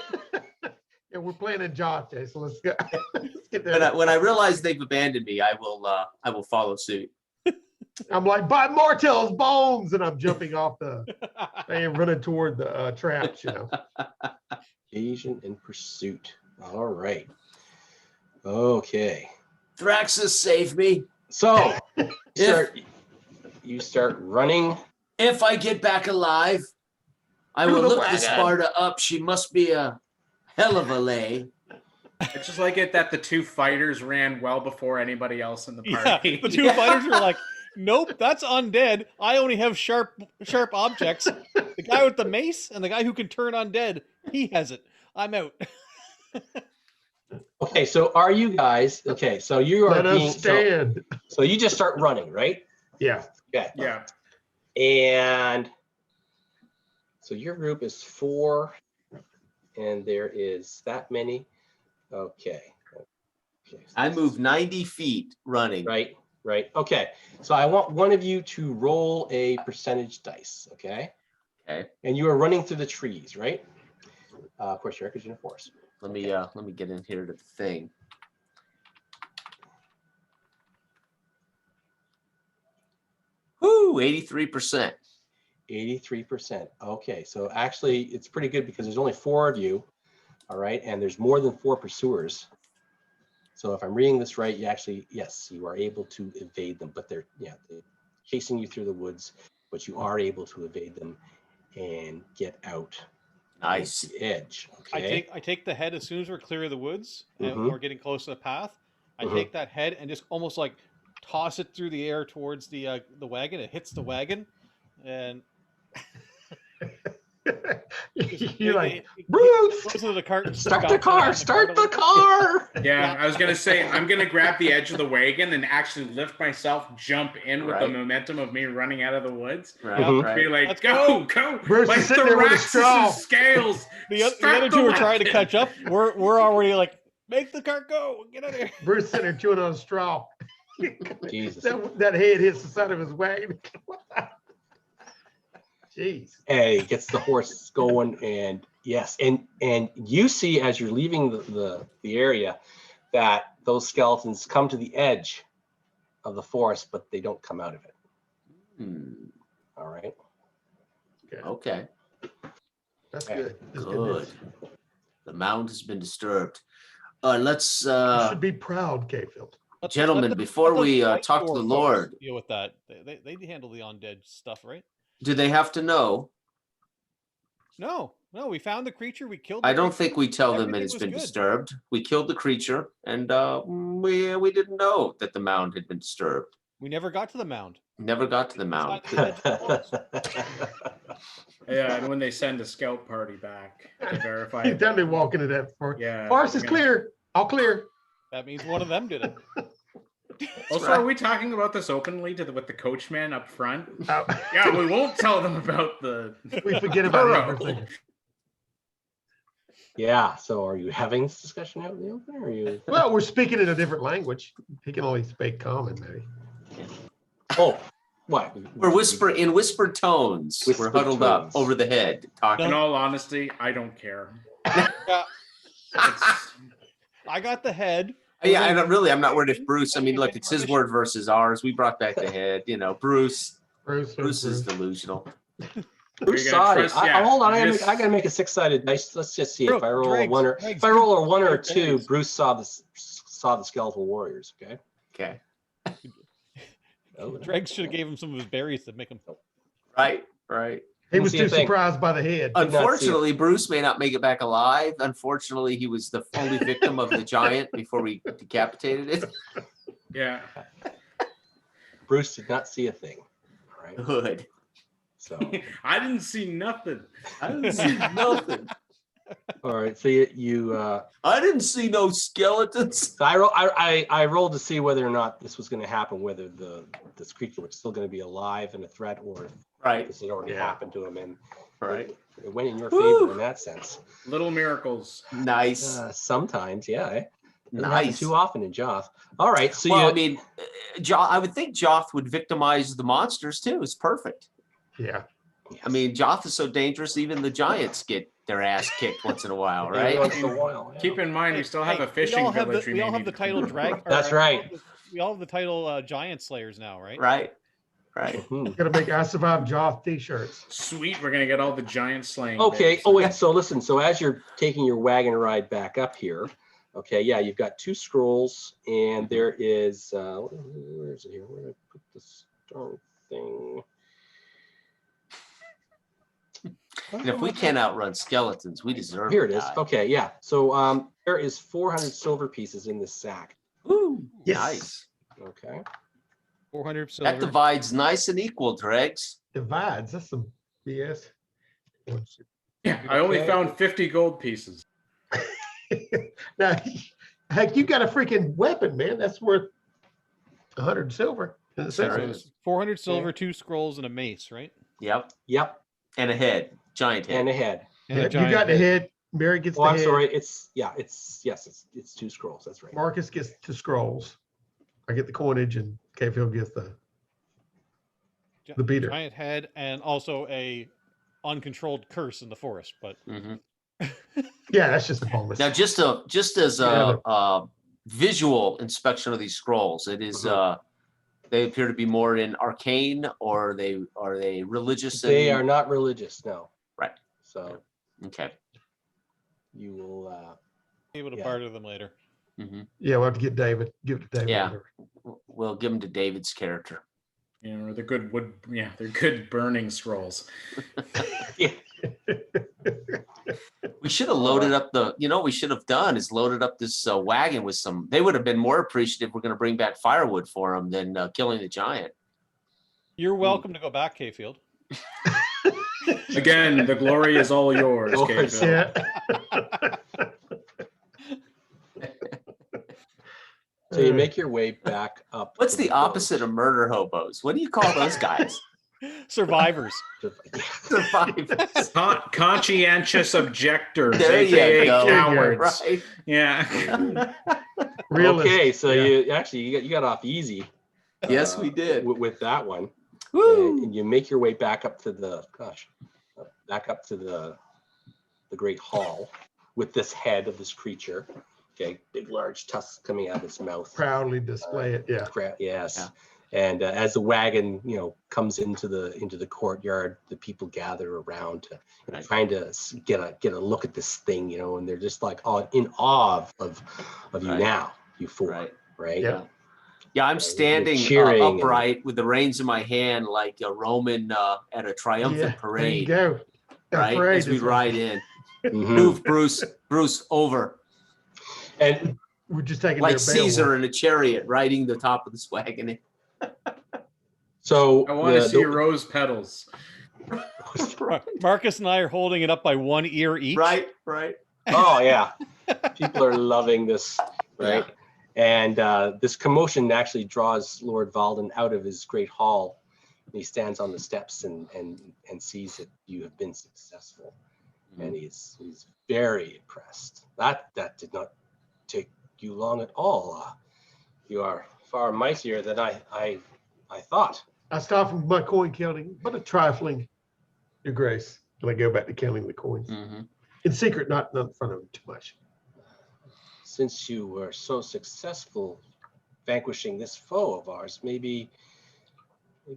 Yeah, we're playing in Joth, Jay, so let's go. Let's get there. When I realize they've abandoned me, I will follow suit. I'm like, by Martell's bones, and I'm jumping off the and running toward the traps, you know. Asian in pursuit. All right. Okay. Thraxus, save me. So you start running. If I get back alive, I To will the look wagon. the Sparta up. She must be a hell of a lay. I just like it that the two fighters ran well before anybody else in the Yeah, party. the two fighters were like, "Nope, that's undead. I only have sharp objects. The guy with the mace and the guy who can turn undead, he has it. I'm out." Okay, so are you guys okay? So you are Let being us stand. so you just start running, right? Yeah. Okay. Yeah. And so your group is 4, and there is that many. Okay. Okay. I move 90 feet running. Right. Okay. So I want one of you to roll a percentage dice. Okay. Okay. And you are running through the trees, right? Of course, you're in a forest. Let me get in here to the thing. Whoo, 83%. 83%. Okay, so actually it's pretty good because there's only 4 of you, all right, and there's more than 4 pursuers. So if I'm reading this right, you actually, yes, you are able to evade them, but they're chasing you through the woods, but you are able to evade them and get out Nice. The edge. Okay. I take the head as soon as we're clear of the woods and Mhm. we're getting close to the path. I Mhm. take that head and just almost like toss it through the air towards the wagon. It hits the wagon, and You're like, it Bruce! goes into the cart. And Start the bounces around car. the Start cart a the little bit. car. Yeah, I was gonna say I'm gonna grab the edge of the wagon and actually lift myself, jump in with the Right. momentum of me running out of the woods. Right, Mhm. right. Be like, Let's go, go. go! Bruce is Like sitting there with a Theraxis' straw. scales. The Start other two are trying to weapon. catch up. We're already like, make the cart go. Get out of here. Bruce sitting there chewing on a straw. Jesus. That head hits the side of his wagon. Jeez. And he gets the horse going, and yes, and you see as you're leaving the area that those skeletons come to the edge of the forest, but they don't come out of it. Hmm, All right. okay, That's good. That's good. good. news. The mound has been disturbed. Let's, You should be proud, Kayfield. gentlemen, before let we the White talk to the Dwarf folks Lord, deal with that. They handle the undead stuff, right? do they have to know? No, we found the creature. We killed. The I don't creature. think we tell them Everything it's was been good. disturbed. We killed the creature, and we didn't know that the mound had been disturbed. We never got to the mound. Never got to the mound. It's not the edge of the forest. Yeah, and when they send a scout party back to verify. He's definitely walking to that forest. Yeah. Forest is yeah. clear. All clear. That means one of them did it. Also, right. are we talking about this openly with the coachman up front? Uh, Yeah, we won't tell them about the. we forget about it for a Burrow. second. Yeah. So are you having this discussion out in the open, or are you? Well, we're speaking in a different language. He can only speak common, maybe. Oh, what? We're in whispered tones. We're Whispered huddled up tones. over the head, talking. In all honesty, I don't care. Yeah, It's- I got the head. Yeah, I'm not worried if Bruce. I mean, look, it's his word versus ours. We brought back the head. Bruce is delusional. Bruce You're gonna saw it. trust- yeah, Hold on, I just- gotta make a 6-sided dice. Let's just see Bro, if I roll Dregs, a one or Dregs, if I roll a one or a Dregs. two. Bruce saw the skeletal warriors. Okay. Okay, Dregs should have gave him some of his berries to make him. right. He was See a too thing. surprised by the head. not see it. Unfortunately, Bruce may not make it back alive. Unfortunately, he was the only victim of the giant before we decapitated it. yeah. Bruce did not see a thing. All right. Good. So I didn't see nothing. I didn't see nothing. all right. So you I didn't see no skeletons. so I rolled to see whether or not this was going to happen, whether this creature was still going to be alive and a threat, or if Right, this had already happened to him, and right. it went in your Woo. favor in that sense. Little miracles. Nice, Sometimes, yeah. Doesn't happen nice. too often in Joth. All right. So Well, you, I mean, I would think Joth would victimize the monsters too. It's perfect. Yeah. I mean, Joth is so dangerous, even the giants get their ass kicked once in a while, every right? once in a while, yeah. Keep in mind, we still have a Hey, fishing village. We all have the title drag. That's right. We all have the title Giant Slayers now, right? Right. Mhm. Gonna make I Survive Joth t-shirts. Sweet, we're gonna get all the giant slaying. Okay. bits. Oh wait. So listen. So as you're taking your wagon ride back up here, okay. Yeah, you've got 2 scrolls, and there is where is it here? Where did I put this darn thing? And if we can't outrun skeletons, we deserve Here it to is. die. Okay. Yeah. So there is 400 silver pieces in this sack. Ooh, Yes. nice. Okay. 400 silver. That divides nice and equal, Dregs. Divides. That's some BS. Yeah, I only Okay. found 50 gold pieces. Now, heck, you got a freaking weapon, man. That's worth 100 silver in the So center. it's 400 silver, 2 scrolls, and a mace, right? Yep. Yep. And a head, giant head. And a head. And a You giant got the head. Mary gets Oh, the I'm head. sorry. It's 2 scrolls. That's right. Marcus gets 2 scrolls. I get the coinage, and Kayfield gets the beater. Giant head, and also a uncontrolled curse in the forest. But Mhm. Yeah, that's just a bonus. Now, just as Yeah, a visual inspection of these scrolls, it is they appear to be more in arcane, or are they religious? They and- are not religious, no. Right. So Okay. you will able to Yeah. barter them later. hmm Yeah, we'll have to get David. Give it to David. Yeah. later. We'll give them to David's character. You know, they're good wood. Yeah, they're good burning scrolls. yeah. We should have loaded up the, what we should have done is loaded up this wagon with some, they would have been more appreciative. We're going to bring back firewood for them than killing the giant. You're welcome to go back, Kayfield. Again, the glory is all yours, Yours. Kayfield. So you make your way back up. What's to the opposite of murder hobos? What do you call those guys? Survivors. Survivors. Conscientious objectors, There you aka go. cowards. Right. Yeah. Realist. Okay, so Yeah. you got off easy. Yes, we did. With that one. Woo. And you make your way back up to the great hall with this head of this creature. Okay, big large tusks coming out of its mouth. Proudly display it. Yeah. Yes. Yeah. And as the wagon, comes into the courtyard, the people gather around to Right. trying to get a look at this thing, and they're just like in awe of you Right. now, you four, Right. right? Yeah. Yeah, I'm standing cheering and- upright with the reins in my hand like a Roman at a triumphant Yeah. parade, There you go. right? Parade As we is- ride in. Mhm. Move, Bruce, over. And We're just taking Like their Caesar Beowulf. in a chariot riding the top of this wagon. so I want to see rose petals. Marcus and I are holding it up by one ear each. Right. Oh yeah, people are loving this, right? And this commotion actually draws Lord Valden out of his great hall. He stands on the steps and sees that you have been successful, and he's very impressed. That did not take you long at all. You are far mightier than I thought. I stopped from my coin counting, but a trifling, Your Grace. And I go back to counting the coins. Mhm. In secret, not in front of him too much. Since you were so successful vanquishing this foe of ours, maybe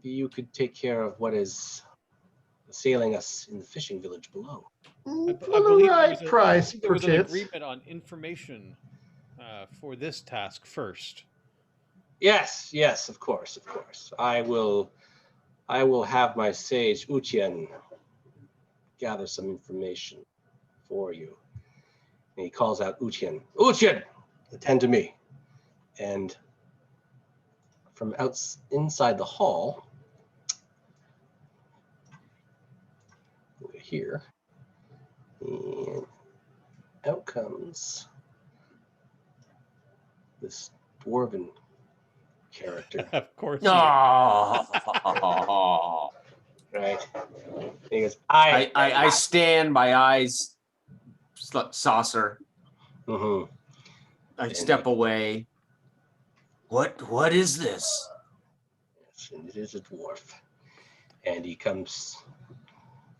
you could take care of what is assailing us in the fishing village below. For the believe there right was a- price, there was an perchance. agreement on information for this task first. Yes, of course. I will have my sage Utian gather some information for you. And he calls out Utian, attend to me. And from inside the hall, over here, and out comes this dwarven character, Of course. No. right? And he goes, I stand, my eyes saucer. Mhm. I step away. What is this? And it is a dwarf. And he comes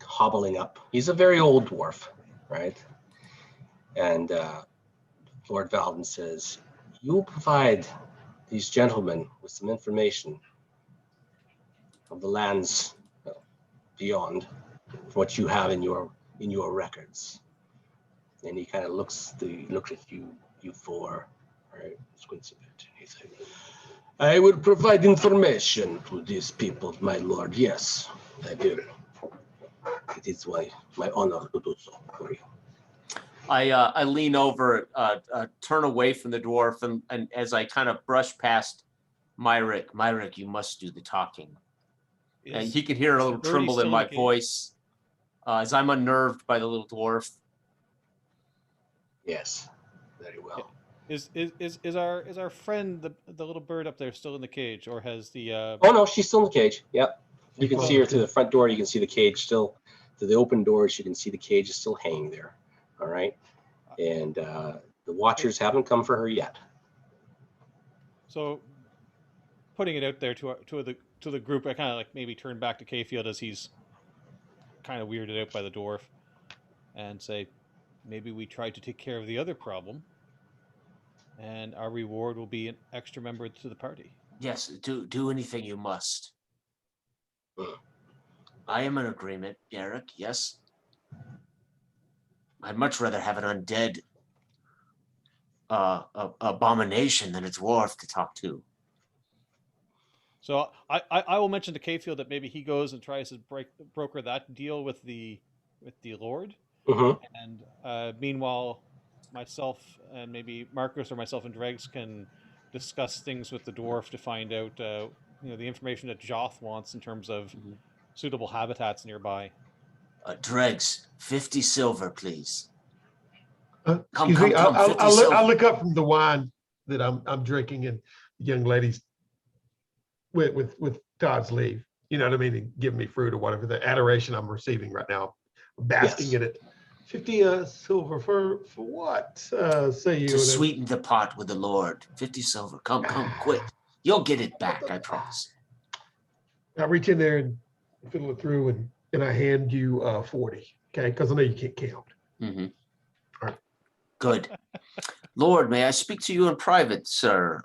hobbling up. He's a very old dwarf, right? And Lord Valden says, you will provide these gentlemen with some information of the lands beyond what you have in your records. And he kind of looks at you four, right? Squints a bit. He said, I will provide information to these people, my lord. Yes, I will. It is my honor to do so for you. I lean over, turn away from the dwarf, and as I kind of brush past Myrick, you must do the talking. And he can hear a little Birdie tremble in still my in the cage? voice as I'm unnerved by the little dwarf. Yes, very well. Is our friend the little bird up there still in the cage, or has the Oh no, she's still in the cage. Yep. You can see her through the front door. You can see the cage still. Through the open doors, you can see the cage is still hanging there. All right. And the watchers haven't come for her yet. so putting it out there to the group? I kind of like maybe turn back to Kayfield as he's kind of weirded out by the dwarf, and say, maybe we try to take care of the other problem, and our reward will be an extra member to the party. Yes, do anything you must. I am in agreement, Eric. Yes. I'd much rather have an undead abomination than a dwarf to talk to. So I will mention to Kayfield that maybe he goes and tries to broker that deal with the Lord, Mm-hmm. And meanwhile, myself and maybe Marcus or myself and Dregs can discuss things with the dwarf to find out, the information that Joth wants in terms of suitable habitats nearby. Dregs, 50 silver, please. Excuse me. 50 I'll silver. look up from the wine that I'm drinking, and the young ladies with Todd's leave. You know what I mean? And give me fruit or whatever the adoration I'm receiving right now. I'm basking Yes. in it. 50 silver for what? Say you. To sweeten the pot with the Lord. 50 silver. Come, quick. You'll get it back, I promise. I reach in there and fiddle it through, and I hand you 40. Okay, because I know you can't count. Mm-hmm. All right. Good. Lord, may I speak to you in private, sir?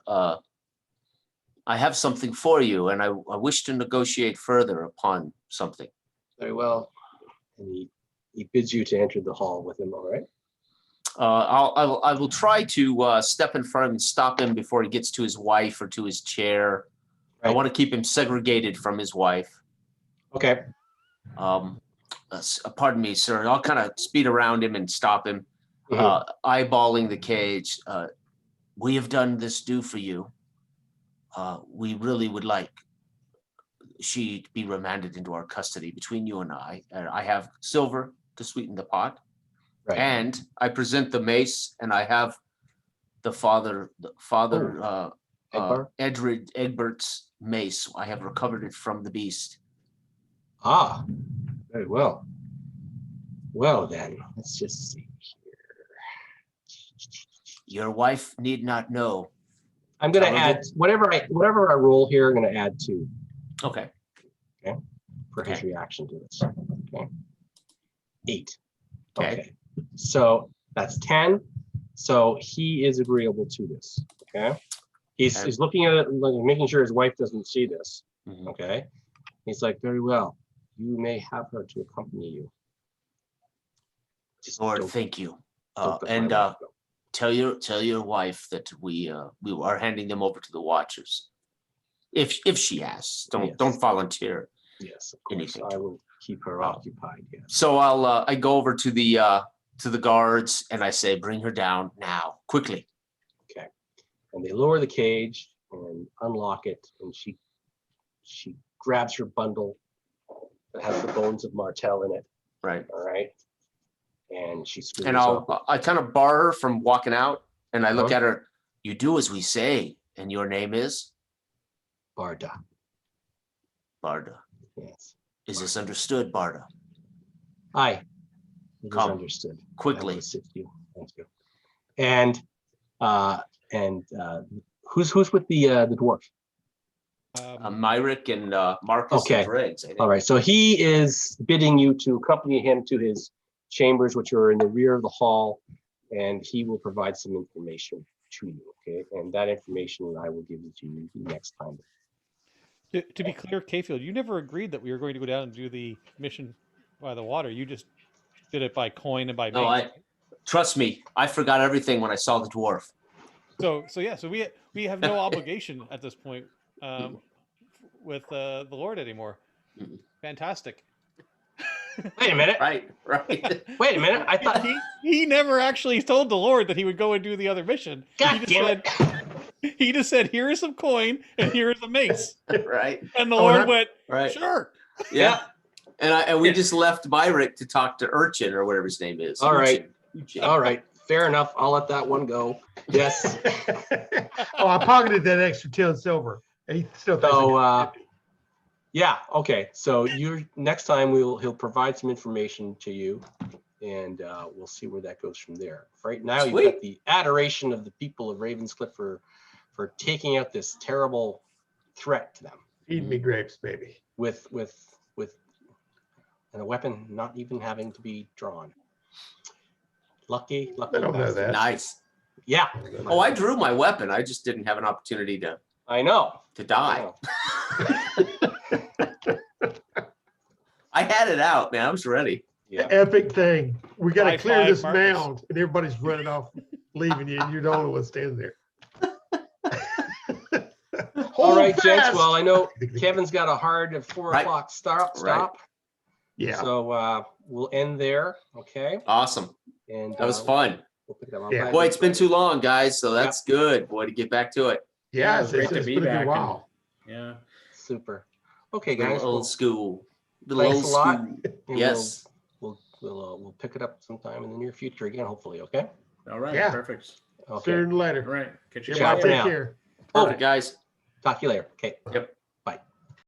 I have something for you, and I wish to negotiate further upon something. Very well. And he bids you to enter the hall with him. All right. I will try to step in front of him and stop him before he gets to his wife or to his chair. I Right. want to keep him segregated from his wife. Okay. Pardon me, sir. I'll kind of speed around him and stop him, eyeballing the cage. We have done this due for you. We really would like she to be remanded into our custody between you and I. I have silver to sweeten the pot. Right. And I present the mace, and I have the father Edred Egbert's mace. I have recovered it from the beast. Ah, very well. Well then, let's just see here. Your wife need not know. I'm going to add whatever I roll here. I'm going to add 2. Okay. Okay. For his reaction to this. Okay. 8. Okay. So that's 10. So he is agreeable to this. Okay. He's looking at it, making sure his wife doesn't see this. Mm-hmm. Okay. He's like, very well. You may have her to accompany you. Lord, thank you. And tell your wife that we are handing them over to the Watchers. If she asks, don't volunteer. Yes, of course. Anything. I will keep her occupied. Yes. So I go over to the guards and I say, bring her down now, quickly. Okay. And they lower the cage and unlock it, and she grabs her bundle that has the bones of Martell in it. Right. All right. And she screams. And I kind of bar her from walking out, and I look at her. You do as we say, and your name is Barda. Barda. Yes. Is this understood, Barda? Aye. It is Come understood. quickly. I will assist you. Thank you. And who's with the dwarf? Myrick and Marcus and Dregs, I think. All right. So he is bidding you to accompany him to his chambers, which are in the rear of the hall, and he will provide some information to you. Okay. And that information I will give to you next time. To be clear, Kayfield, you never agreed that we were going to go down and do the mission by the water. You just did it by coin and by mace. Trust me, I forgot everything when I saw the dwarf. So we have no obligation at this point with the Lord anymore. Fantastic. Wait a minute. Right. Wait a minute. I thought he never actually told the Lord that he would go and do the other mission. God damn it. He just said, "Here is some coin and here is a mace." Right. And the Lord went, right. Sure. Yeah. And we just left Myrick to talk to Urchin or whatever his name is. All right. All right. Fair enough. I'll let that one go. Yes. I pocketed that extra 10 silver. He still yeah. Okay. So next time he'll provide some information to you, and we'll see where that goes from there. Right now, you've got the adoration of the people of Ravenscliff for taking out this terrible threat to them. Feed me grapes, baby. With a weapon not even having to be drawn. Lucky. I don't know that. Nice. Yeah. Oh, I drew my weapon. I just didn't have an opportunity to. I know. To die. I had it out, man. I was ready. Yeah. Epic thing. We got to High clear five, this Marcus. mound, and everybody's running off, leaving you, and you're the only one standing there. All right, gents. Well, I know Kevin's got a hard at 4 o'clock stop. Yeah. So we'll end there. Okay. Awesome. And That was fun. We'll pick it up. I'm Yeah. glad Boy, you it's been enjoyed too long, guys. So that's good. Boy, to get back to it. Yeah, it was great to it's be been a back. good while. Yeah. it. Super. Okay, Little guys. old school. Little thanks old a lot. school. and Yes. We'll pick it up sometime in the near future again, hopefully. Okay. All right. Yeah. Perfect. Okay. Sooner than All later. right. Catch you Everybody Ciao for take now. care. Perfect, guys. Talk to you later. Okay. Yep.